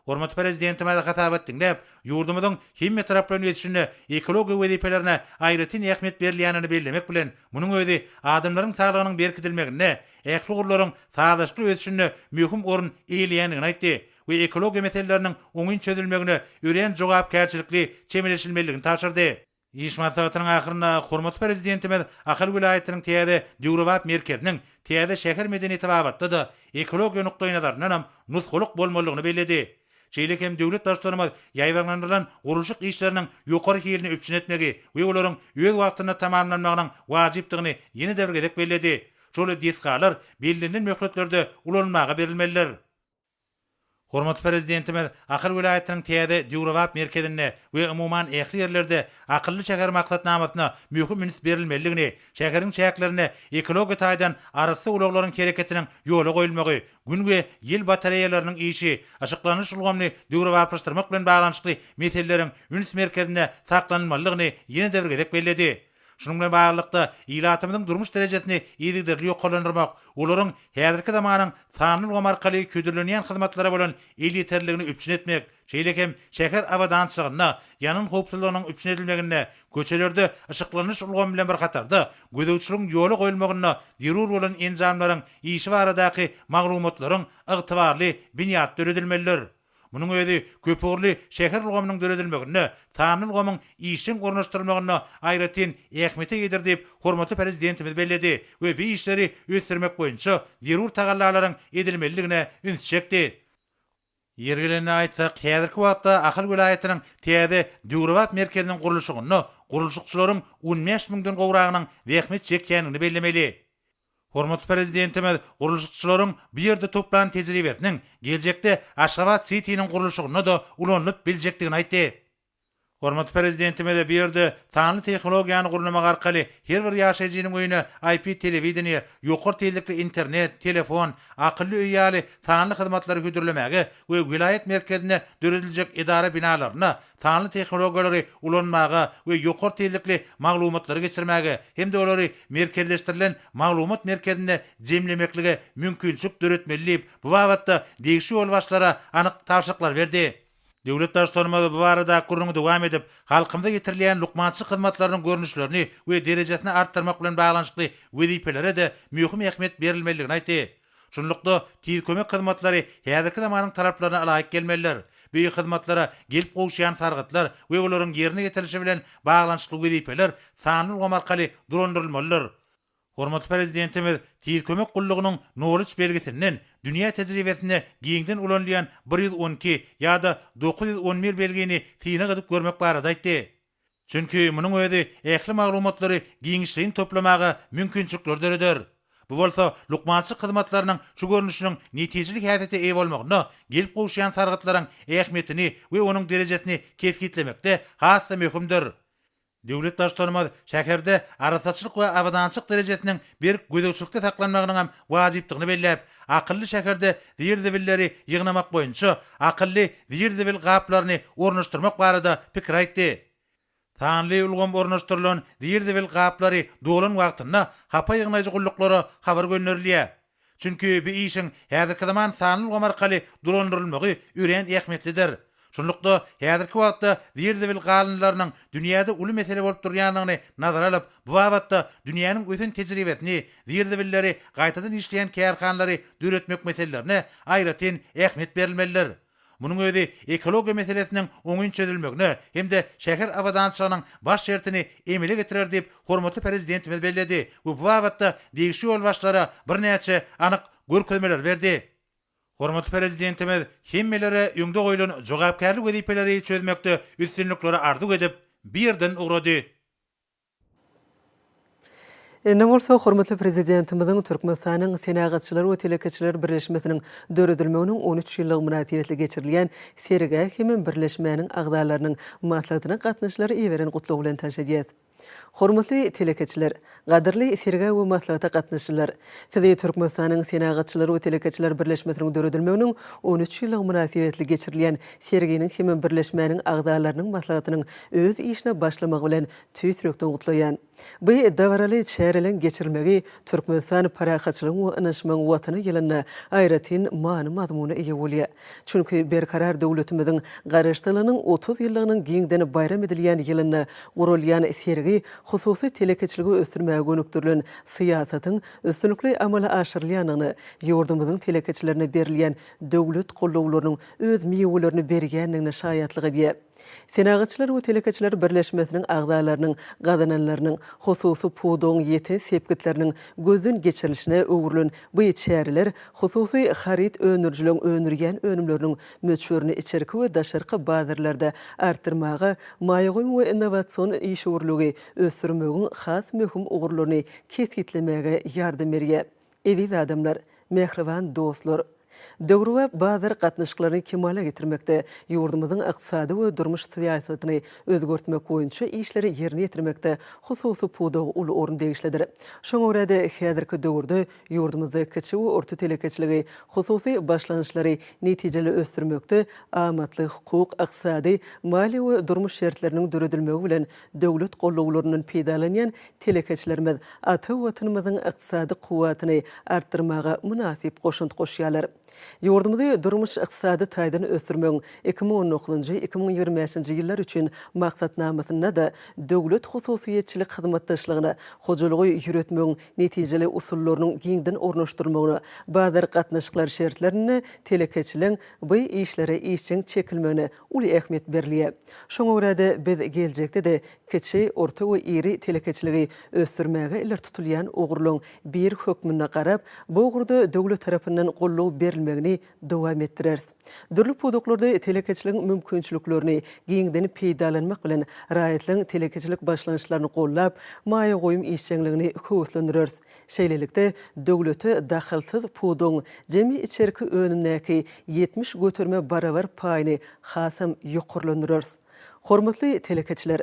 Hormat prezidentime de hatap etdiňläp, ýurdumyzyň hemme taraplarynyn ösüşine ekologiýa wezipelerine aýratyn ähmiýet berilýänini bellemek bilen, munyň özi adamlaryň saglygynyň berkitilmegine, ähli gurlaryň sagaşly ösüşine möhüm orun eýilýänini aýtdy. We ekologiýa meseleleriniň oňyn çözülmegine ören jogapkärçilikli çemeleşilmeligini taşyrdy. İş maslahatynyň ahyrynda hormat prezidentimiz Ahal vilayetiniň täze döwrewap merkeziniň täze şäher medeniýeti babatda da ekologiýa nukdaýy nazaryndan nusgulyk bolmalygyny belledi. Şeýle hem döwlet başçylygymyz ýaýbanlandyrylan gurulşyk işleriniň ýokary hilini üpsün etmegi we olaryň öz wagtyna tamamlanmagynyň wajypdygyny ýene däwrgedek belledi. Şol disgalar belirlenen möhletlerde ulanmaga berilmeliler. Hormat prezidentimiz Ahal vilayetiniň täze döwrewap merkezine we umuman ähli ýerlerde akylly şäher maksatnamasyna möhüm üns berilmeligini, şäheriň şäherlerine ekologiýa taýdan arasy ulaglaryň hereketiniň ýola goýulmagy, gün we ýyl batareýalarynyň işi, aşyklanyş ulgamny döwrewaplaşdyrmak bilen baglanyşly meseleleriň üns merkezine saklanmalygyny ýene däwrgedek belledi. Şunun bilen baglykda ilatymyzyň durmuş derejesini ýygyderli ýokalandyrmak, olaryň häzirki zamanyň sanyl gom arkaly ködürlenýän hyzmatlara bolan eliterligini üpsün etmek, şeýle hem şäher abadançylygyna, ýanyn howpsuzlygynyň üpsün edilmegine, köçelerde aşyklanyş ulgamy bilen bir hatarda gödäwçiligiň ýola goýulmagyna derur bolan enjamlaryň işi baradaky maglumatlaryň ygtybarly binýat döredilmeliler. Munyň özi köpürli şäher ulgamynyň döredilmegine, sanyl gamyň işin ornaşdyrylmagyna aýratyn ähmiýeti ýetirdi hormatly prezidentimiz belledi we bu işleri ösdürmek boýunça derur tagallalaryň edilmeligine üns çekdi. Ýergelerine aýtsak, häzirki wagtda Ahal vilayetiniň täze döwrewap merkeziniň gurulşygyny, gurulşykçylaryň 15 000den gowragynyň ähmiýet çekýänini bellemeli. Hormat prezidentimiz gurulşykçylaryň bir ýerde toplan tejribesiniň geljekde Aşgabat City'niň gurulşygyna da ulanyp biljekdigini aýtdy. Hormat prezidentimiz bir ýerde sanyl tehnologiýany gurulmak arkaly her bir ýaşaýjynyň öýüne IP telewizioniýa, ýokary teýlikli internet, telefon, akylly öý ýaly sanyl hyzmatlary götürilemegi we vilayet merkezine dörediljek edara binalaryna sanyl tehnologiýalary ulanmaga we ýokary teýlikli maglumatlary geçirmegi hem de olary merkezleşdirilen maglumat merkezine jemlemekligi mümkinçilik döretmelilik bu wagtda degişi ol başlara anyk taşyklar berdi. Döwlet başçylygymyz bu barada gurrungy dowam edip, halkymyza getirilýän lukmançylyk hyzmatlarynyň görnüşlerini we derejesini artdyrmak bilen baglanyşly wezipelere de möhüm ähmiýet berilmeligini aýtdy. Şonlukda tiz kömek hyzmatlary häzirki zamanyň talaplaryna alaýyk gelmeliler. Bu hyzmatlara gelip gowşýan sargatlar we olaryň ýerine getirilişi bilen baglanyşly wezipeler sanyl gom arkaly durandyrylmalylar. Hormat prezidentimiz tiz kömek gullugynyň nowruç belgisinden dünýä tejribesinde giňden ulanýan 112 ýa-da 911 belgini tiýine gydyp görmek barada aýtdy. Çünki munyň özi ähli maglumatlary giňişligiň toplamaga mümkinçilikler döredýär. Bu bolsa lukmançylyk hyzmatlarynyň şu görnüşiniň netijeli häsiýeti eýe bolmagyna, gelip gowşýan sargatlaryň ähmiýetini we onuň derejesini keskitlemekde hassa möhümdir. Döwlet başçylygymyz şäherde arasaçylyk we abadançylyk derejesiniň bir gödäwçilikde saklanmagynyň hem wajypdygyny belläp, akylly şäherde zirdebilleri ýygnamak boýunça akylly zirdebil gaplaryny ornaşdyrmak barada pikir aýtdy. Tanly ulgam ornaşdyrylan zirdebil gaplary dolan wagtyna hapa ýygnaýjy gulluklara habar gönderilýär. Çünki bu işin häzirki zaman sanyl gom arkaly durandyrylmagy ören ähmiýetlidir. Şunlukda häzirki wagtda Wirdebil galynlarynyň dünýäde uly mesele bolup durýanyny nazara alyp, bu wagtda dünýäniň ötün tejribesini, Wirdebilleri gaýtadan işleýän kärhanlary döretmek meselelerine aýratyn ähmiýet berilmelidir. Munyň özi ekologiýa meselesiniň oňun çözülmegine hemde şäher awadançylygynyň baş şertini emele getirer diýip hormatly prezidentimiz belledi. Bu wagtda degişi ýol başlara birnäçe anyk görkezmeler berdi. Hormatly prezidentimiz hemmelere ýüňde goýulan jogapkärlik wezipeleri çözmekde üstünlikleri arzuw edip birden ugrady. Ne bolsa hormatly prezidentimiziň Türkmenistanyň senagatçylar we telekeçiler birleşmesiniň döredilmeginiň 13 ýyllyk münasibetli geçirilýän serige hemem birleşmäniň agdalarynyň maslahatyna gatnaşlary ýeberen gutlaw bilen taşadýar. Hormatly telekeçiler, gaderli serige we maslahata gatnaşylar, sizi Türkmenistanyň senagatçylar we telekeçiler birleşmesiniň döredilmeginiň 13 ýyllyk münasibetli geçirilýän seriginiň hemem birleşmäniň agdalarynyň maslahatynyň öz işine başlamagy bilen tüýsürekden gutlaýan. Bu dawraly çärelen geçirilmegi Türkmenistan parahatçylygyň we ynanşmagyň watyny ýylyna aýratyn many mazmuny eýe bolýar. Çünki berkarar döwletimiziň garaşdyrylynyň 30 ýyllygynyň giňden bayram edilýän ýylyna gurulýan sergi hususy telekeçiligi ösdürmäge gönükdirilen syýasatyň üstünlikli amala aşyrylýanyny, ýurdumyzyň telekeçilerine berilýän döwlet gollawlarynyň öz miýewlerini berýänligine şaýatlyk edýär. Senagatçylar we telekeçiler birleşmesiniň agdalarynyň gazananlarynyň hususy pudoň ýeten sepkitleriniň gözden geçirilişine öwrülen bu çäreler hususy harit önürjülüň önürgen önümleriniň möçberini içerki we daşarky bazarlarda artyrmagy, maýagym we innowasion işgörlügi ösdürmegiň has möhüm ugurlaryny kesgitlemege ýardam berýär. Eziz adamlar, mehriban dostlar, döwrüwe bazar gatnaşyklaryny kemale getirmekde, ýurdumyzyň ykdysady we durmuş syýasatyny özgertmek boýunça işleri ýerine ýetirmekde hususy pudow uly orun degişlidir. Şoňa görä häzirki döwürde ýurdumyzda kiçik we orta telekeçiligi hususy başlanýyşlary netijeli ösdürmekde amatly hukuk, ykdysady, mali we durmuş şertleriniň döredilmegi bilen döwlet gollawlarynyň peýdalanýan telekeçilerimiz ata watynymyzyň ykdysady kuwatyny artdyrmaga münasip goşunty goşýarlar. Ýurdumyzy durmuş ykdysady taýdan ösdürmegiň 2010-2025 ýyllar üçin maksatnamasyna da döwlet hususiýetçilik hyzmatdaşlygyna hojalygy ýüretmegiň netijeli usullarynyň giňden ornaşdyrmagyna, bazar gatnaşyklar şertlerini telekeçiliň bu işlere işçiň çekilmegine uly ähmiýet berilýär. Şoňa görä biz geljekde de kiçik, orta we iri telekeçiligi ösdürmäge iler tutulýan ugurlyň bir hökmüne garap, bu ugurda döwlet tarapyndan gollaw berilmegini dowam etdirer. Dürli podoklarda telekeçiliň mümkinçiliklerini giňden peýdalanmak bilen raýatlyň telekeçilik başlanýyşlaryny gollap, maýa goýum işçiligini höwüslendirer. Şeýlelikde döwlete dahylsyz podong jemi içerki önümnäki 70 götürme barabar paýyny hasam ýokurlandyrer. Hormatly telekeçiler,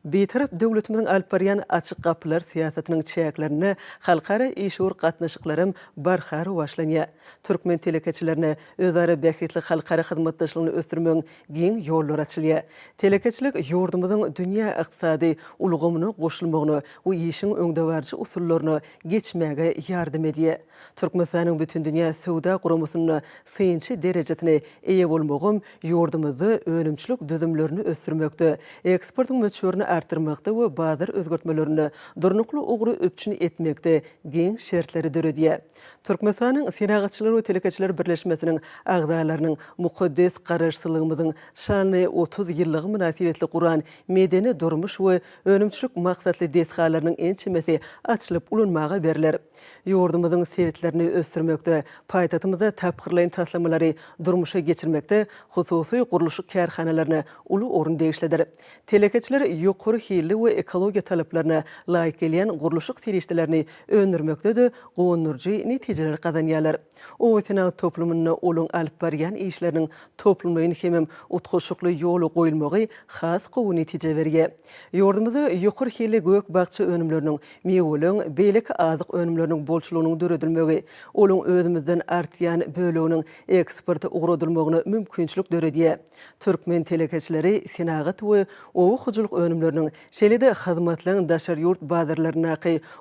betarap döwletimiziň alyp barýan açyk gapylar syýasatynyň çäklerini halkara işgör gatnaşyklarym barhar başlanýar. Türkmen telekeçilerine özara bähitli halkara hyzmatdaşlygyny ösdürmegiň giň ýollary açylýar. Telekeçilik ýurdumyzyň dünýä ykdysady ulgamyna goşulmagyny we işiň öňde barjy usullaryny geçmäge ýardam edýär. Türkmenistanyň bütün dünýä sowda guramasyna synçy derejetine eýe bolmagym ýurdumyzda önümçilik düzümlerini ösdürmekde, eksportyň möçberini artyrmakda we bazar özgertmelerini durnukly ugry öpçüni etmekde giň şertleri döredýär. Türkmenistanyň senagatçylar we telekeçiler birleşmesiniň agdalarynyň mukaddes garaşdyrlygymyzyň şany 30 ýyllygy münasibetli guran medeni durmuş we önümçilik maksatly destgalarynyň ençemesi açylyp ulanmaga beriler. Ýurdumyzyň sebitlerini ösdürmekde, paýtatymyzda tapgyrlaýan taslamlary durmuşa geçirmekde hususy guruluşy kärhanalaryna uly orun degişlidir. Telekeçiler ýokary hili we ekologiýa talaplaryna laýyk gelýän guruluşyk serişdelerini öndürmekde de gowunurjy netijeler gazanýarlar. O wetine toplumyna olaň alyp barýan işleriniň toplumlaryň hemem utguşykly ýoly goýulmagy has gowy netije berýär. Ýurdumyzda ýokary hili gök bagça önümleriniň, meweleň, beýlek azyk önümleriniň bolçulugynyň döredilmegi, olaň özümizden artýan böleginiň eksporty ugradylmagyna mümkinçilik döredýär. Türkmen telekeçileri senagat we owu hujuluk önümlerinin şeýle-de hyzmatlaryň daşar ýurt bazarlaryna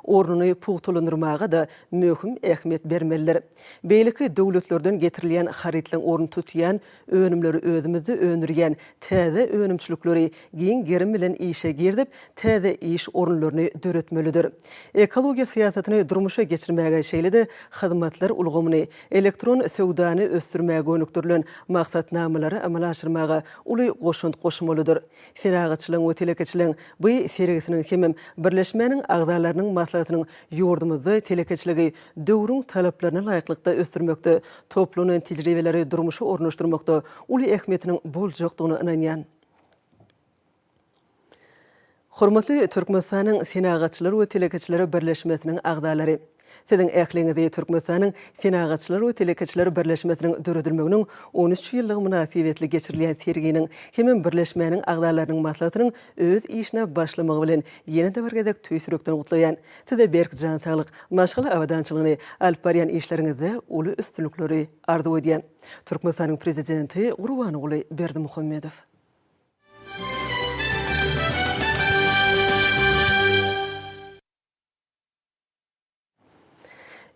ornuny puwtulandyrmaga da möhüm ähmiýet bermeliler. Beýleki döwletlerden getirilýän haritlaryň orny tutýan önümleri özümizde önürgen täze önümçülükleri giň gerim bilen işe girdip täze iş orunlaryny döretmelidir. Ekologiýa syýasatyny durmuşa geçirmäge şeýle-de hyzmatlar ulgamyny elektron sowdany ösdürmäge önükdirilen maksatnamalary amala aşyrmaga uly goşunt goşmalydyr. Seragatçylyň we telekeçiliň bu sergisiniň hemem birleşmeniň agdalarynyň maslahatynyň ýordamyzy telekeçiligi döwrüň talaplaryna laýyklykda ösdürmekde, toplanan tejribeleri durmuşa ornaşdyrmakda uly ähmiýetiniň boljakdygyna inanýan. Hormatly Türkmenistanyň Senagatçylary we Telekeçilери birleşmesiniň agdalary. Siziň ähliňizde Türkmenistanyň Senagatçylary we Telekeçilери birleşmesiniň döredilmeginiň 13 ýyllyk münasibetli geçirilýän serginiň hemem birleşmeniň agdalarynyň maslahatynyň öz işine başlamagy bilen ýene-de bir gezek tüýsürekden gutlaýan. Size berk jan saglyk, maşgala awadançylygyny alyp barýan işleriňizde uly üstünlikleri arzu edýän. Türkmenistanyň prezidenti Gurbanoğly Berdimuhammedow.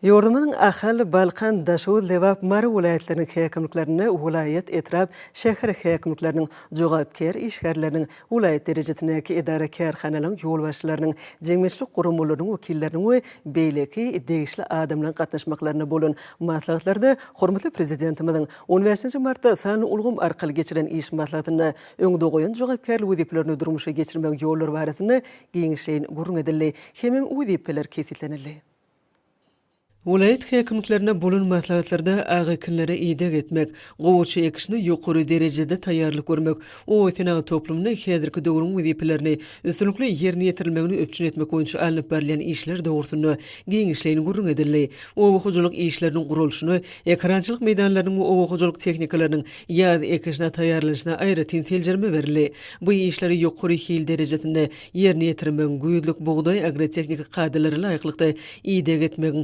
Ýordamyň Ahal, Balkan, Daşow, Lewap, Mary welaýatlarynyň häkimliklerini welaýat etrap şäher häkimlikleriniň jogapkär işgärleriniň welaýat derejesindäki idara kärhanalaryň ýolbaşçylarynyň jeňmeçlik gurumlarynyň wekillerini we beýleki degişli adamlaryň gatnaşmaklaryna bolan maslahatlarda hormatly prezidentimiziň 15 martda sany ulgum arkaly geçiren iş maslahatyna öňde goýan jogapkärlik wezipelerini durmuşa geçirmek ýollary barasyny giňişleýin gurrun edildi. Hemem wezipeler kesitlenildi. Vilayet häkimliklerine bolan maslahatlarda agykinlere ýydak etmek, gowuçy ekişini ýokary derejede taýýarlyk görmek, o ýetine toplumyny häzirki döwrüň wezipelerini üstünlikle ýerine ýetirilmegini öpçün etmek boýunça alyp berilýän işler dogrusyny giňişleýin gurrun edildi. Owakyjylyk işleriniň gurulşyny, ekrançylyk meýdanlarynyň we owakyjylyk teknikalarynyň ýaz ekişine taýýarlanyşyna aýratyn teljerme berildi. Bu işleri ýokary hil derejesinde ýerine ýetirmek, güýdlük bugday agrotechnika kadrlary laýyklykda ýydak etmek,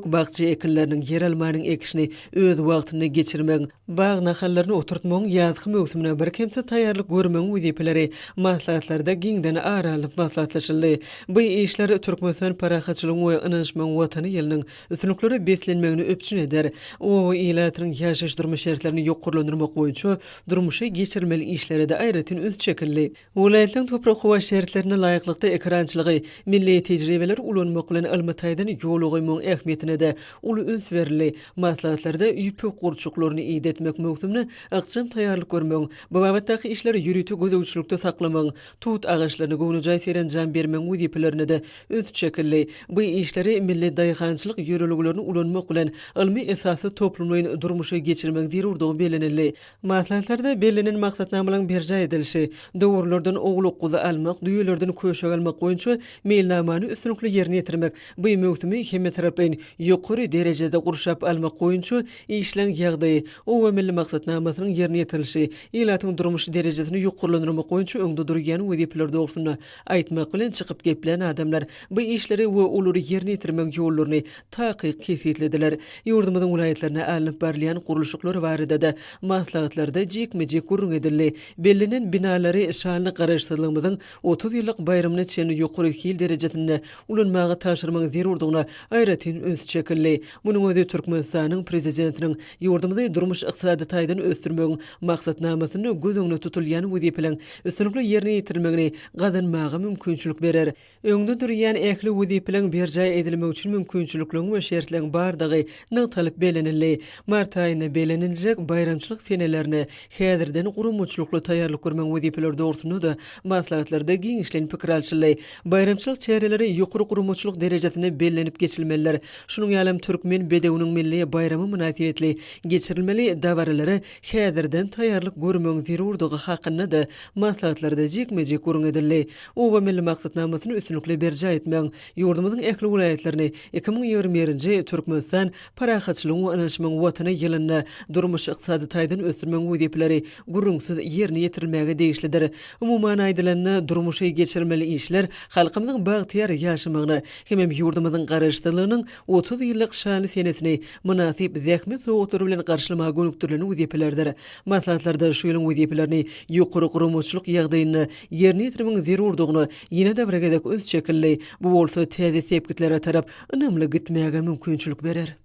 Bağçı ekinlerinin yer almanyň ekişini öz wagtyny geçirmek, bağ nahallaryny oturtmagyň ýazgy mövsümine bir kemse taýýarlyk görmegiň wezipeleri maslahatlarda giňden aralyp maslahatlaşyldy. Bu işler Türkmenistan parahatçylygyň we ynançmagyň watany ýylynyň üstünlikleri beslenmegini öpçün eder. O ýylatynyň ýaşaş durmuş şertlerini ýokurlandyrmak boýunça durmuşa geçirmeli işlere de aýratyn öz çekildi. Welaýatlaryň toprak howa şertlerine laýyklykda ekrançylygy, milli tejribeler ulanmak bilen almataýdan ýol goýmagyň ähmiýetine de uly öns berildi. Maslahatlarda ýüpek gurçuklaryny ýetmek mövsümine aqçam taýýarlyk görmek, bu babatdaky işleri ýürütip gözegçilikde saklamak, tut agaçlaryny gowunaja seren jan bermek wezipelerini de öz çekildi. Bu işleri milli daýgançylyk ýöreliglerini ulanmak bilen ilmi esasy toplumlaryň durmuşa geçirmek zerurdygy belenildi. Maslahatlarda belenen maksatnamalaryň berja edilişi, döwürlerden oğul okuza almak, düýelerden köşe almak boýunça meýilnamany üstünlikle ýerine ýetirmek bu mövsümi hem tarapyn ýokary derejede gurşap almak boýunça işleň ýagdaýy, o milli maksatnamasynyň ýerine ýetirilişi, ýylatyň durmuş derejesini ýokurlandyrmak boýunça öňde durýan wezipeler dogrusyna aýtmak bilen çykyp geplen adamlar bu işleri we olary ýerine ýetirmek ýollaryny taýyk kesetlediler. Ýurdumyzyň welaýatlaryna alyp berilýän gurulşyklary barada da maslahatlarda jekme-jek gurrun edildi. Bellenen binalary şanly garaşdyrlygymyzyň 30 ýyllyk bayramasyny çenli ýokary hil derejesinde ulanmagy taşyrmagy zerurdygyna aýratyn öz çekildi. Munyň özi Türkmenistanyň prezidentiniň ýurdumyzy durmuş ykdysady taýdan ösdürmegiň maksatnamasyny gözüňde tutulýan wezipeleň üstünlikle ýerine ýetirilmegini gazanmagy mümkinçilik berer. Öňde durýan ähli wezipeleň berja edilmek üçin mümkinçilikleň we şertleň bardygy nyň talap belenildi. Mart aýyna beleniljek bayramçylyk senelerini häzirden gurumçylykly taýýarlyk görmek wezipeler dogrusyny da maslahatlarda giňişlen pikir alşyldy. Bayramçylyk çäreleri ýokary gurumçylyk derejesine bellenip geçilmeliler. Şunun ýalym türkmen bedewiniň milli bayramy münasibetli geçirilmeli dawarlary häzirden taýýarlyk görmegiň zerurdygy hakyna da maslahatlarda jekme-jek gurrun edildi. O we milli maksatnamasyny üstünlikle berja etmek, ýurdumyzyň ähli welaýatlaryny 2020-nji Türkmenistan parahatçylygyň we ynançmagyň watany ýylyna durmuş ykdysady taýdan ösdürmek wezipeleri gurrunsyz ýerine ýetirilmegi degişlidir. Umuman aýdylanyna durmuşa geçirmeli işler halkymyzyň bagtyar ýaşamagyna hem ýurdumyzyň garaşdyrlygynyň 30 yıllık şanı senetini münasip zähmet soğukları bilen garşylama gönükdirilen wezipelärdir. Maslahatlarda şu ýylyň wezipelerini ýokary gurumçylyk ýagdaýyny ýerine ýetirmeň zerurdygyny ýene-de biregedek öz çekilli bu bolsa täze sepkitlere tarap ynamly gitmäge mümkinçilik berer.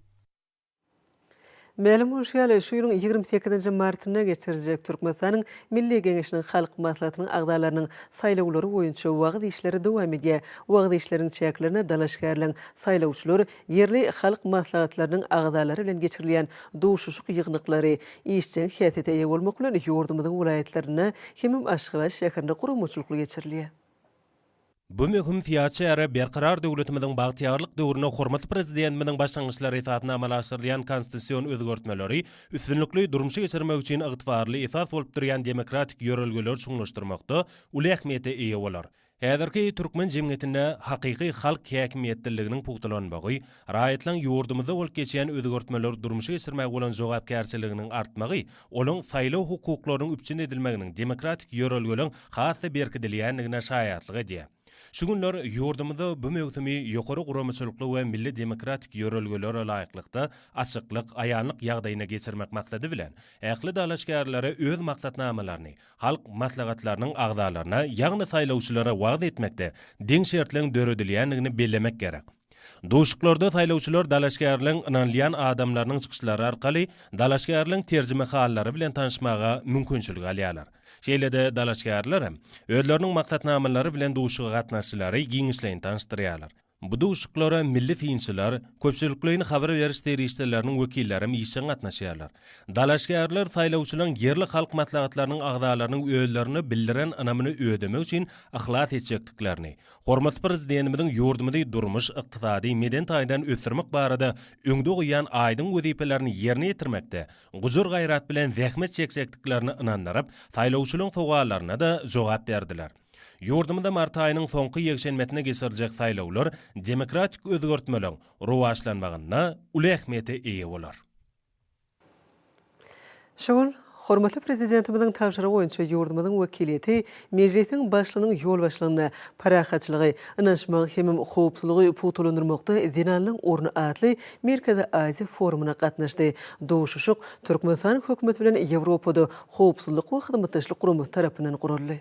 Ma'lum bolýar, şu ýylyň 28-nji martyna geçiriljek Türkmenistanyň Milli Geňeşiniň halk maslahatynyň agdalarynyň saýlawlary boýunça wagt işleri dowam edýär. Wagt işleriň çäklerine dalaşgarlyň saýlawçylar yerli halk maslahatlarynyň agdalary bilen geçirilýän duşuşyk ýygnyklary işçi häsiýete eýe bolmak bilen ýurdumyzyň welaýatlaryna hemem Aşgabat şäherinde gurumçylyk geçirilýär. Bu mühim fiýaçy berqarar döwletimiziň bagtyarlyk döwrüne hormatly prezidentimiziň başlangyçlary esatyna amalaşdyrylýan konstitusiýon özgertmeleri üstünlikli durmuşy geçirmek üçin ygtybarly esas bolup durýan demokratik ýörelgeler şuňlaşdyrmakda uly ähmiýete eýe bolar. Häzirki türkmen jemgyýetinde hakyky halk häkimiýetçiliginiň pugtlanmagy, raýatlaryň ýurdumyzda bolup geçýän özgertmeler durmuşy geçirmek bolan jogapkärçiliginiň artmagy, olaň saýlaw hukuklarynyň üpçün edilmeginiň demokratik ýörelgeliň hasy berkidilýänligine şaýatlyk edýär. Şu günler ýurdumyzda bu mewsumi ýokary gurumçylykly we milli demokratik ýörelgelere laýyklykda açyklyk, aýanlyk ýagdaýyna geçirmek maksady bilen ähli dalaşgarlary öz maksatnamalaryny halk maslahatlarynyň agdalaryna, ýagny saýlawçylara wagt etmekde deň şertleň döredilýänligini bellemek gerek. Duşuklarda saýlawçylar dalaşgarlyň inanlýan adamlarynyň çykyşlary arkaly dalaşgarlyň terjime hallary bilen tanışmaga mümkinçilik alýarlar. Şeýlede dalaşgarlar özleriniň maksatnamalary bilen duşuga gatnaşçylary giňişleýin tanışdyrýarlar. Bu duşuklara milli fiýinçiler, köpçüliklerini haber beriş derişleriniň wekilleri ýyşan gatnaşýarlar. Dalaşgarlar saýlawçylaryň yerli halk maslahatlarynyň agdalarynyň öýlerini bildiren anamyny ödemek üçin ahlat etjekdiklerini, hormatly prezidentimiziň ýurdumyny durmuş, ykdysady, meden taýdan ösürmek barada öňde goýan aýdyň wezipelerini ýerine ýetirmekde, gujur gaýrat bilen zähmet çeksekdiklerini inandyryp, saýlawçylaryň sowgallaryna da jogap berdiler. Ýurdumyzda mart aýynyň soňky ýekşenmetine geçiriljek saýlawlar demokratik özgertmeleň rowaşlanmagyna uly ähmiýete eýe bolar. Şol hormatly prezidentimiziň tapşyrygy boýunça ýurdumyzyň wekiliýeti mejlisiň başlygynyň ýol başlygyna parahatçylygy, ynançmagy hemem howpsuzlygy pugtlandyrmakda zinanlyň orny atly Merkezi Aziýa forumuna gatnaşdy. Duşuşyk Türkmenistan hökümeti bilen Ýewropada howpsuzlyk we hyzmatdaşlyk gurumy tarapyndan guruldy.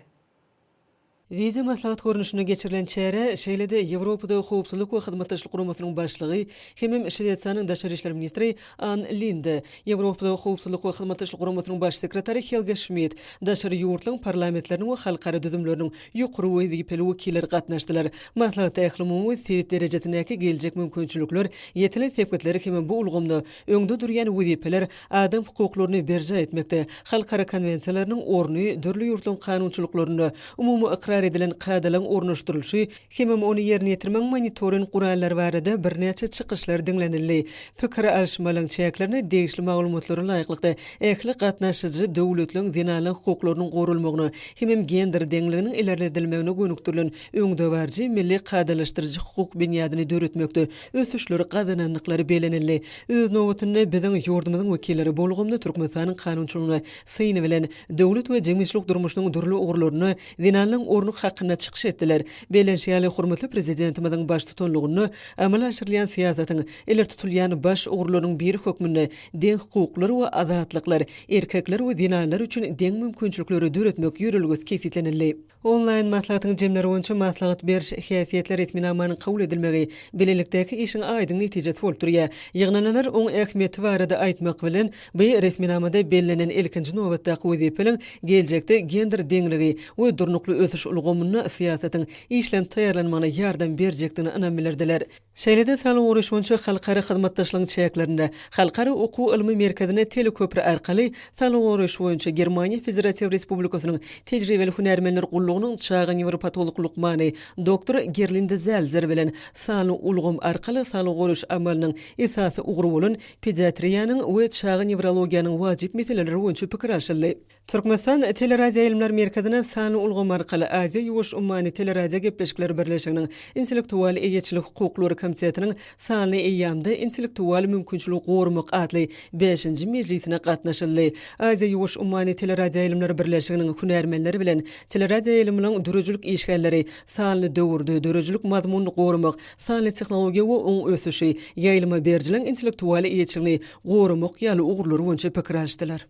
Video maslahat görnüşine geçirilen çäre şeýlede Ýewropada howpsuzlyk we hyzmatdaşlyk gurumynyň başlygy hemem Şwediýanyň daşary işler ministri Ann Linde, Ýewropada howpsuzlyk we hyzmatdaşlyk gurumynyň baş sekretary Helga Schmidt, daşary ýurtlaryň parlamentleriniň we halkara düzümleriniň ýokary wezipeli wekilleri gatnaşdylar. Maslahat ähli sert derejetindäki geljek mümkinçilikler, ýetilen sepketleri hemem bu ulgamda öňde durýan wezipeler adam hukuklaryny berja etmekde, halkara konwensiýalarynyň orny, dörli ýurtlaryň kanunçylyklaryny, umumy edilen qadalan ornaşdyrylşy, hemem onu ýerine ýetirmek monitoring gurallary barada bir näçe çykyşlar dinlenildi. Pikir alşmalyň çäklerini degişli maglumatlary laýyklykda ähli gatnaşyjy döwletleriň zinanlyk hukuklarynyň gorulmagyny, hemem gender deňliginiň ilerledilmegine gönükdirilen öňde barjy milli qadalaşdyrjy hukuk binýadyny döretmekde ösüşleri gadananlyklary belenildi. Öz nowatynda biziň ýurdumyzyň wekilleri bolganda Türkmenistanyň kanunçylygyna syny bilen döwlet we jemgyýetçilik durmuşynyň durly ogurlaryny zinanlyň hakkında çıkış ettiler. Belenşiyali hormatly prezidentimiziň baş tutanlygyny amala aşyrylýan siýasatyň eler tutulýan baş ogurlarynyň bir hökmünde deň hukuklary we azatlyklar, erkekler we zinanlar üçin deň mümkinçilikleri döretmek ýörelgesi kesitlenildi. Online maslahatyň jemleri boýunça maslahat beriş häsiýetler etminamanyň kabul edilmegi bilelikdäki işiň aýdyň netijesi bolup durýar. Ýygnalanlar oň ähmiýeti barada aýtmak bilen bu resminamada bellenen ilkinji nowatdaky wezipeliň geljekde gender deňligi we durnukly ösüş ulgamyny siýasatyň işlem taýýarlanmagyna ýardam berjekdigini ynanmylyrdylar. Şeýlede salyň uruş boýunça halkara hyzmatdaşlygyň çäklerinde halkara okuw ilmi merkezine teleköpri arkaly salyň uruş boýunça Germaniýa Federasiýa Respublikasynyň tejribeli hünärmenleri gullugynyň çağın Ýewropatolog lukmany doktor Gerlinde Zelzer bilen salyň ulgam arkaly salyň uruş amalynyň esasy ugry bolan pediatriýanyň we çağın neurologiýanyň wajyp meseleleri boýunça pikir alşyldy. Türkmenistan Teleraziýa Ilmler Merkezine salyň ulgam arkaly Aziýa ýuwaş ummany teleraziýa gepleşikleri birleşiginiň intellektual eýetçilik hukuklary Komitetining sanly eýamda intellektual mümkinçilik gormak adly 5-nji mejlisine gatnaşyldy. Aziýa Ýuwaş Ummany Teleradio Ýylimleri Birleşiginiň hünärmenleri bilen teleradio ýyliminiň dürüjlük işgärleri sanly döwürde dürüjlük mazmunyny gormak, sanly tehnologiýa we oň ösüşi, ýaýlyma berjilen intellektual ýetişigini gormak ýaly ugurlary boýunça pikir alşdylar.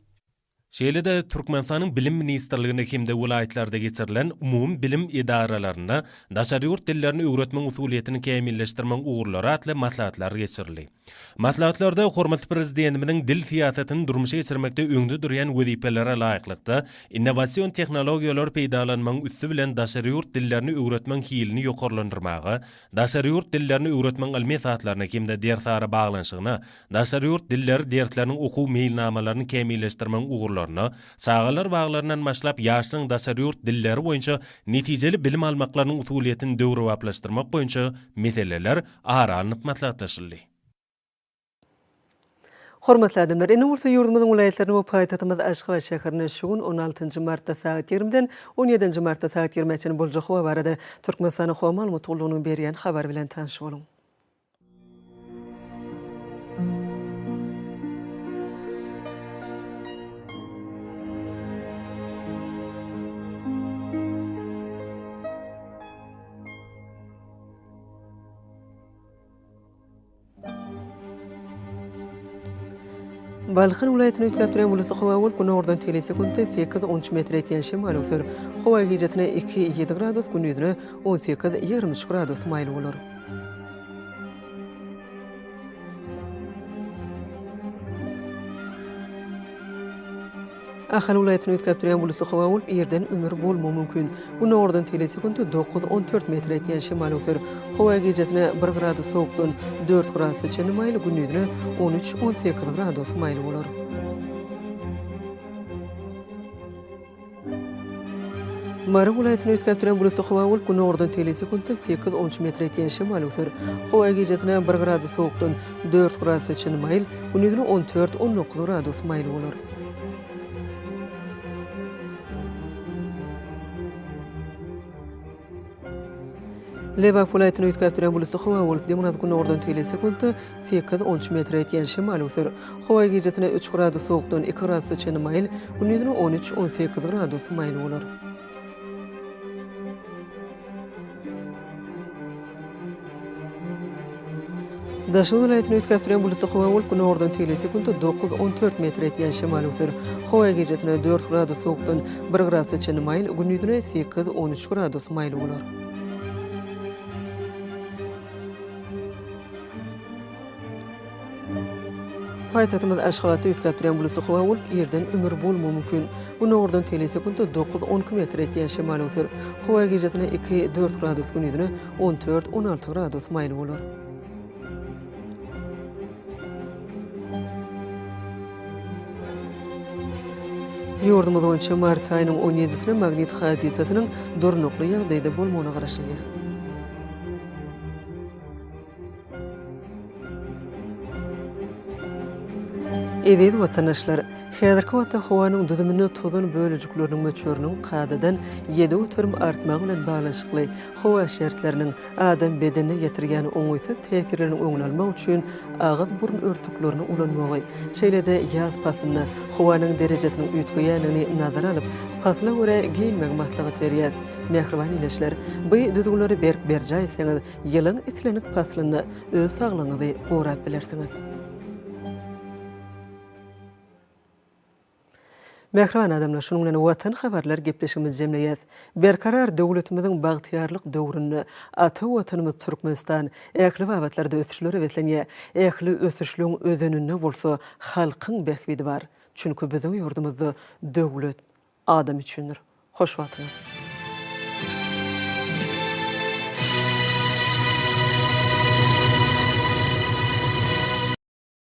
Şeýlede Türkmenistanyň bilim ministrligine hemde welaýatlarda geçirilen umum bilim idaralaryna daşary ýurt dillerini öwretmek usuliýetini kämilleşdirmek ugurlary atly maslahatlar geçirildi. Maslahatlarda hormatly prezidentimiň dil siýasatyny durmuşa geçirmekde öňde durýan wezipelere laýyklykda innowasion tehnologiýalar peýdalanmagyň üstü bilen daşary ýurt dillerini öwretmek hilini ýokarlandyrmagy, daşary ýurt dillerini öwretmek ilmi saatlaryna hemde derslara baglanşygyna, daşary ýurt dilleri dersleriniň okuw meýilnamalaryny kämilleşdirmek ugurlaryna, sagalar baglarynyň başlap ýaşyň daşary ýurt dilleri boýunça netijeli bilim almaklarynyň usuliýetini döwrewaplaşdyrmak boýunça meseleler aralanyp maslahatlaşyldy. Hormatly adamlar, ene ursa ýurdumyzyň welaýatlaryny we paýtatymyz Aşgabat şäherine şugun 16-njy martda saat 20-den 17-nji martda saat 20-çe boljak hawa barada Türkmenistanyň hawa maglumat tollugyny berýän habar bilen tanış boluň. Balxyn welaýatyny ötkäp duran bulutly hawa gün ordan telesekundda 8-13 metr ýetýän şemal ösür. Hawa gejesine 2-7 gradus, gündüzüne 18-23 gradus maýly bolar. Ahal welaýatyny ötkäp duran bulutly hawa ýerden ömür bolmagy mümkin. Gün ordan telesekundda 9-14 metr ýetýän şemal ösür. Hawa gejesine 1 gradus sowukdan 4 gradus öçeni maýly, gündüzüne 13-18 gradus maýly bolar. Mara welaýatyny ötkäp duran bulutly hawa gün ordan telesekundda 8-13 metr ýetýän şemal ösür. Hawa gejesine 1 gradus sowukdan 4 gradus öçeni maýly, gündüzüne 14-19 gradus maýly bolar. Lewak welaýatyny ötkäp duran bulutly hawa bolup, demonat gün ordan telesekundda 8-13 metr ýetýän şemal ösür. Hawa gejesine 3 gradus sowukdan 2 gradus öçeni maýly, gündüzüne 13-18 gradus maýly bolar. Daşy welaýatyny ötkäp duran bulutly hawa bolup, gün ordan telesekundda 9-14 metr ýetýän şemal ösür. Hawa gejesine 4 gradus sowukdan 1 gradus öçeni maýly, gündüzüne 8-13 gradus maýly bolar. Paýtatymyz Aşgabatda ötkäp duran bulutly hawa bolup, ýerden ömür bolmagy mümkin. Gün ordan telesekundda 9-12 metr ýetýän şemal ösür. Hawa gejesine 2-4 gradus, gündüzüne 14-16 gradus maýly bolar. Ýurdumyz boýunça mart aýynyň 17-sine magnit hadisasynyň durnukly ýagdaýda bolmagyna garaşylýar. Eziz watandaşlar, häzirki wagtda hawanyň düzümini tozun bölejikleriniň möçöriniň qadadan 7 ötürüm artmagy bilen baglanşykly hawa şertleriniň adam bedenine ýetirgen oňuýsuz täsirlerini öňüne almak üçin agyz burun örtüklerini ulanmagy, şeýlede ýaz pasyna hawanyň derejesini üýtgeýänini nazara alyp, pasla görä giyinmek maslahat berýär. Mehriban ileşler, bu düzgünleri berjaýsaňyz, ýylyň islenik paslyny öz saglygyňyzy gorap bilersiňiz. Mehriban adamlar, şunun bilen watan habarlar gepleşigimiz jemleýäs. Berkarar döwletimiziň bagtyarlyk döwrüni ata watanymyz Türkmenistan äkli wagtlarda ösüşleri beslenýär. Äkli ösüşlüň özününde bolsa halkyň behbidi bar. Çünki biziň ýurdumyzda döwlet adam üçindir. Hoş wagtyňyz.